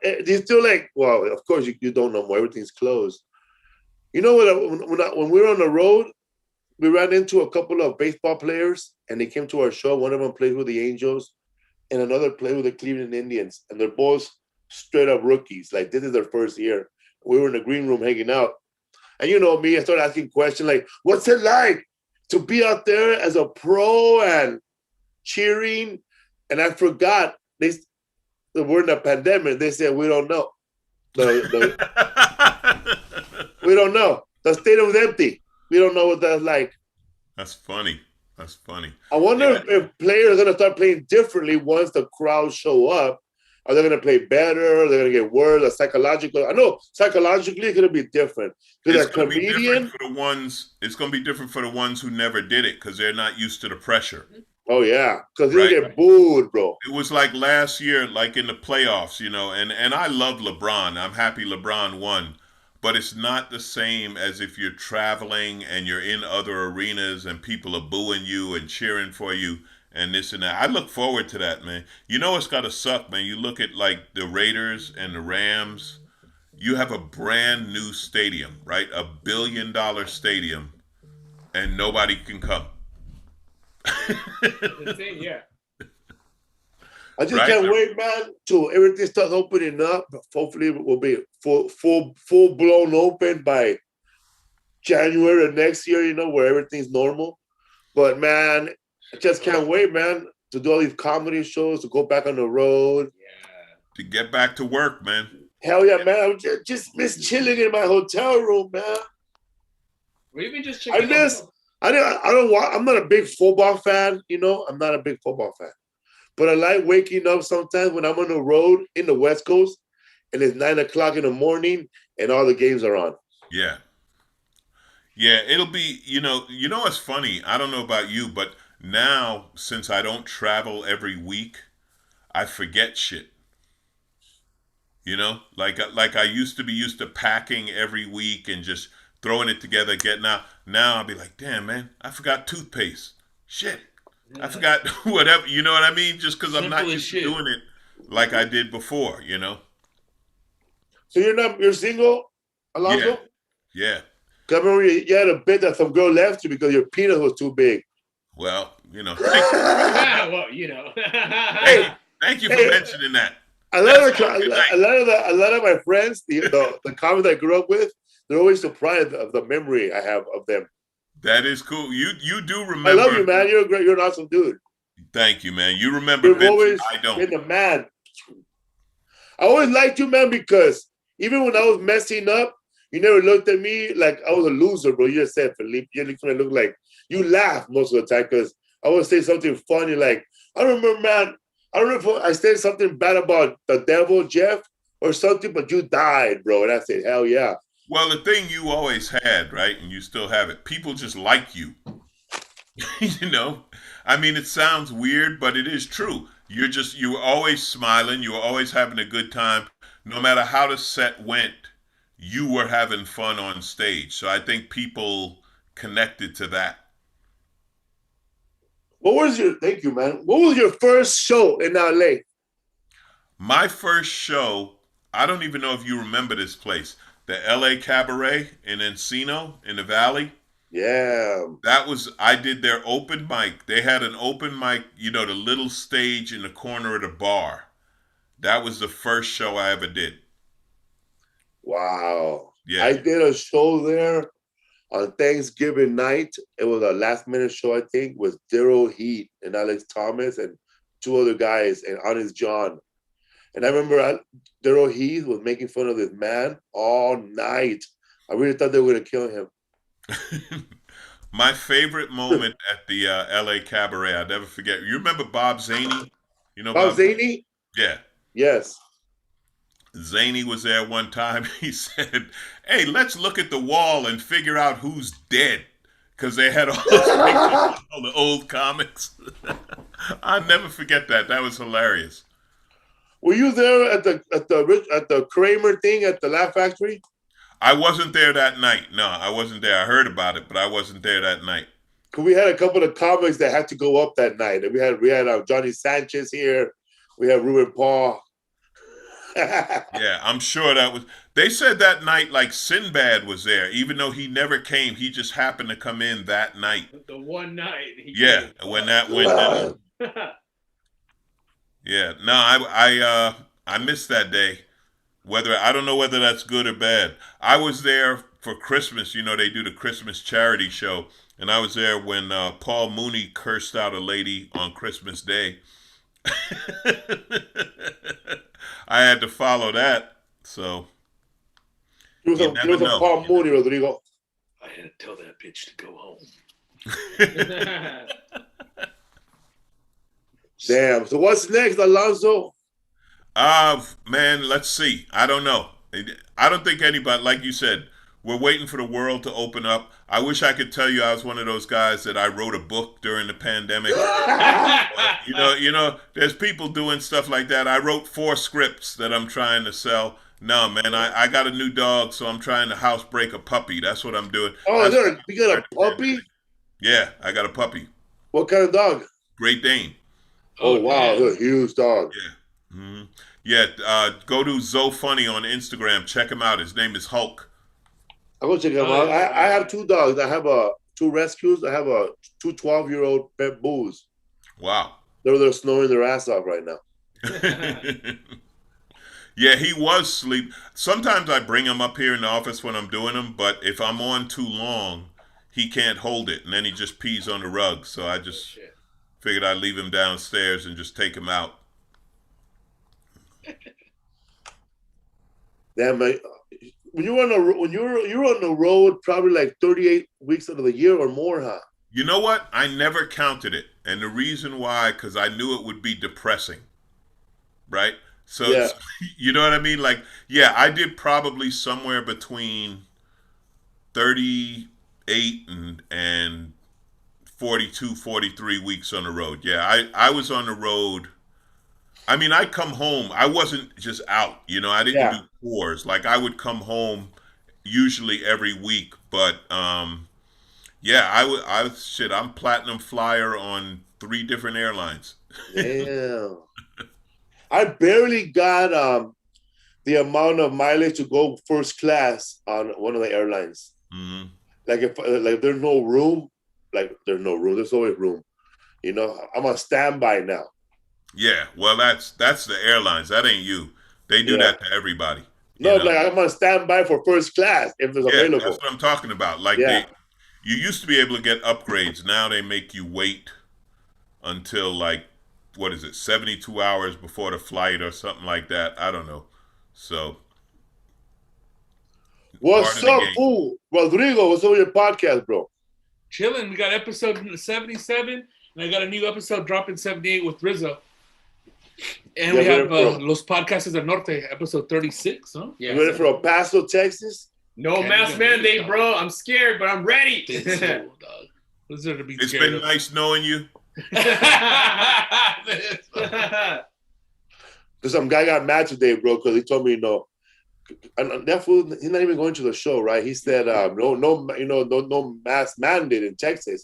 like, well, of course you don't know more. Everything's closed. You know what? When we were on the road, we ran into a couple of baseball players, and they came to our show. One of them played with the Angels, and another played with the Cleveland Indians. And they're both straight up rookies. Like, this is their first year. We were in the green room hanging out. And you know me, I started asking questions like, what's it like to be out there as a pro and cheering? And I forgot, we're in a pandemic. They said, we don't know. We don't know. The stadium's empty. We don't know what that's like. That's funny. I wonder if players are going to start playing differently once the crowds show up. Are they going to play better? Are they going to get worse? Or psychological? I know psychologically it's going to be different. Because a comedian, it's going to be different for the ones who never did it because they're not used to the pressure. Oh yeah, because they get booed, bro. It was like last year, like in the playoffs, and I love LeBron. I'm happy LeBron won. But it's not the same as if you're traveling and you're in other arenas and people are booing you and cheering for you and this and that. I look forward to that, man. You know it's got to suck, man. You look at like the Raiders and the Rams. You have a brand new stadium, right? $1 billion stadium, and nobody can come. Yeah. I just right? can't wait, man, till everything starts opening up. Hopefully, it will be full blown open by January of next year. Where everything's normal. But man, I just can't wait, man, to do all these comedy shows, to go back on the road. To get back to work, man. Hell yeah, man! I just miss chilling in my hotel room, man. Or even just check. I'm not a big football fan. I'm not a big football fan. But I like waking up sometimes when I'm on the road in the West Coast and it's 9 o'clock in the morning and all the games are on. Yeah. Yeah, it'll be, what's funny? I don't know about you, but now since I don't travel every week, I forget shit. Like I used to be used to packing every week and just throwing it together, getting out. Now I'll be like, damn, man, I forgot toothpaste. Shit. Yeah. I forgot whatever, you know what I mean? Just because I'm not used to doing it like I did before, So you're single, Alonzo? Yeah. I remember you had a bit that some girl left you because your penis was too big. Well, Hey, thank you for mentioning that. A lot of my friends, the comics I grew up with, they're always surprised of the memory I have of them. That is cool. You do remember. I love you, man. You're an awesome dude. Thank you, man. You remember You've bits always I don't. been the man. I always liked you, man, because even when I was messing up, you never looked at me like I was a loser, bro. You just said, Felipe, you look like you laugh most of the time because I would say something funny like, I remember, man, I don't know if I said something bad about the devil, Jeff, or something, but you died, bro. And I said, hell yeah. Well, the thing you always had, right, and you still have it, people just like you. I mean, it sounds weird, but it is true. You were always smiling. You were always having a good time. No matter how the set went, you were having fun on stage. So I think people connected to that. Thank you, man. What was your first show in LA? My first show, I don't even know if you remember this place, the LA Cabaret in Encino in the Valley. Yeah. I did their open mic. They had an open mic, the little stage in the corner of the bar. That was the first show I ever did. Wow. Yeah. I did a show there on Thanksgiving night. It was a last minute show, I think, with Daryl Heat and Alex Thomas and two other guys and Honest John. And I remember Daryl Heat was making fun of this man all night. I really thought they were going to kill him. My favorite moment at the LA Cabaret, I'll never forget. You remember Bob Zaney? Bob Zaney? Yeah. Yes. Zaney was there one time. He said, hey, let's look at the wall and figure out who's dead. Because they had all those pictures, all the old comics. I'll never forget that. That was hilarious. Were you there at the Kramer thing at the Laugh Factory? I wasn't there that night. No, I wasn't there. I heard about it, but I wasn't there that night. Cause we had a couple of comics that had to go up that night. And we had Johnny Sanchez here. We had Ruben Paul. Yeah, I'm sure that was. They said that night like Sinbad was there, even though he never came. He just happened to come in that night. The one night. Yeah, when that went down. Yeah, no, I missed that day. I don't know whether that's good or bad. I was there for Christmas. They do the Christmas charity show, and I was there when Paul Mooney cursed out a lady on Christmas Day. I had to follow that, so. He was a Paul Mooney, Rodrigo. I had to tell that bitch to go home. Damn. So what's next, Alonzo? Man, let's see. I don't know. I don't think anybody, like you said, we're waiting for the world to open up. I wish I could tell you I was one of those guys that I wrote a book during the pandemic. There's people doing stuff like that. I wrote 4 scripts that I'm trying to sell. No, man, I got a new dog, so I'm trying to housebreak a puppy. That's what I'm doing. Oh, you got a puppy? Yeah, I got a puppy. What kind of dog? Great Dane. Oh, wow, that's a huge dog. Yeah. Mm-hmm. Yeah, go to Zo Funny on Instagram. Check him out. His name is Hulk. I'll go check him out. I have 2 dogs. I have 2 rescues. I have 2 12-year-old pet bulls. Wow. They're snoring their ass off right now. Yeah, he was sleep. Sometimes I bring him up here in the office when I'm doing them, but if I'm on too long, he can't hold it, and then he just pees on the rug. So I just figured I'd leave him downstairs and just take him out. Damn, man. When you were on the road, probably like 38 weeks out of the year or more, huh? You know what? I never counted it, and the reason why, because I knew it would be depressing, right? So Yeah. you know what I mean? Like, yeah, I did probably somewhere between 38 and 42, 43 weeks on the road. Yeah, I was on the road. I mean, I'd come home. I wasn't just out, you know, I didn't do tours. Like, I would come home usually every week. But, yeah, I'm platinum flyer on 3 different airlines. Damn. I barely got the amount of mileage to go first class on one of the airlines. Mm-hmm. Like if there's no room, there's no room. There's always room. You know, I'm on standby now. Yeah, well, that's the airlines. That ain't you. They do that to everybody. No, like I'm on standby for first class if it's available. That's what I'm talking about. Like you used to be able to get upgrades. Now they make you wait until like, what is it, 72 hours before the flight or something like that. I don't know. So. What's up, fool? Rodrigo, what's up with your podcast, bro? Chilling. We got episode 77, and I got a new episode dropping 78 with Rizzo. And we have Los Podcasts del Norte, episode 36, huh? Yeah. You ready for El Paso, Texas? No mask mandate, bro. I'm scared, but I'm ready. It's been nice knowing you. Because some guy got mad today, bro, because he told me, and that fool, he's not even going to the show, right? He said, no mask mandate in Texas.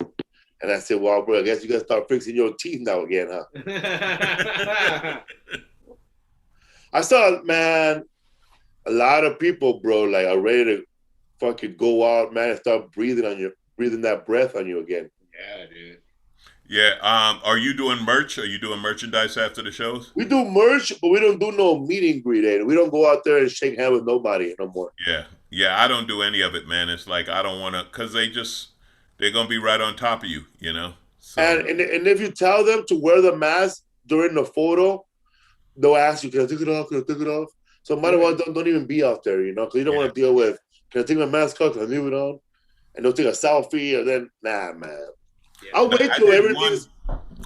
And I said, well, bro, I guess you got to start fixing your teeth now again, huh? I saw, man, a lot of people, bro, like are ready to fucking go out, man, and start breathing that breath on you again. Yeah, dude. Yeah. Are you doing merch? Are you doing merchandise after the shows? We do merch, but we don't do no meet and greet. We don't go out there and shake hands with nobody no more. Yeah. Yeah, I don't do any of it, man. It's like I don't want to, because they're going to be right on top of you, you know? So. And if you tell them to wear the mask during the photo, they'll ask you, can I take it off? Can I take it off? So might as well don't even be out there, you know? Because you don't want to deal with, can I take my mask off? Can I leave it on? And they'll take a selfie and then, nah, man. Yeah. I'll wait till everything's...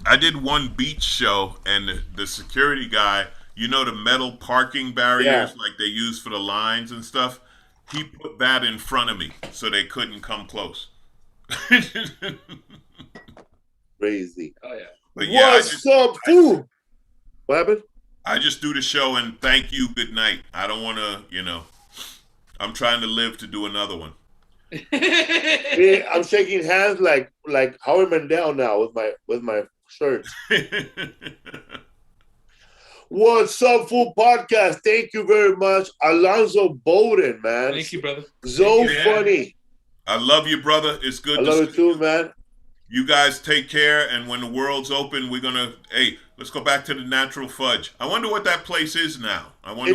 I did one beach show and the security guy, you know the metal parking barriers like they use for the lines and stuff? He put that in front of me so they couldn't come close. Crazy. Oh yeah. But yeah, what's up, fool? What happened? I just do the show and thank you, good night. I don't want to, I'm trying to live to do another one. Yeah, I'm shaking hands like Howard Mandel now with my shirt. What's up, fool podcast? Thank you very much, Alonzo Bodden, man. Thank you, brother. So funny. I love you, brother. It's good. I love you too, man. You guys take care, and when the world's open, we're gonna. Hey, let's go back to the Natural Fudge. I wonder what that place is now. I wonder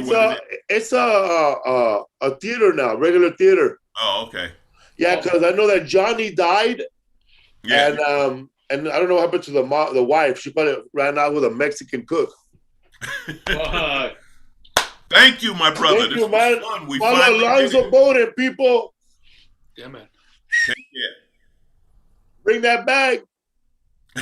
it's a theater now, regular theater. Oh, okay. Yeah, because I know that Johnny died, and I don't know what happened to the wife. She probably ran out with a Mexican cook. Thank you, my brother. Thank you, man. Fun. We Follow Alonzo Bodden, people. Yeah, man. Take care. Bring that back.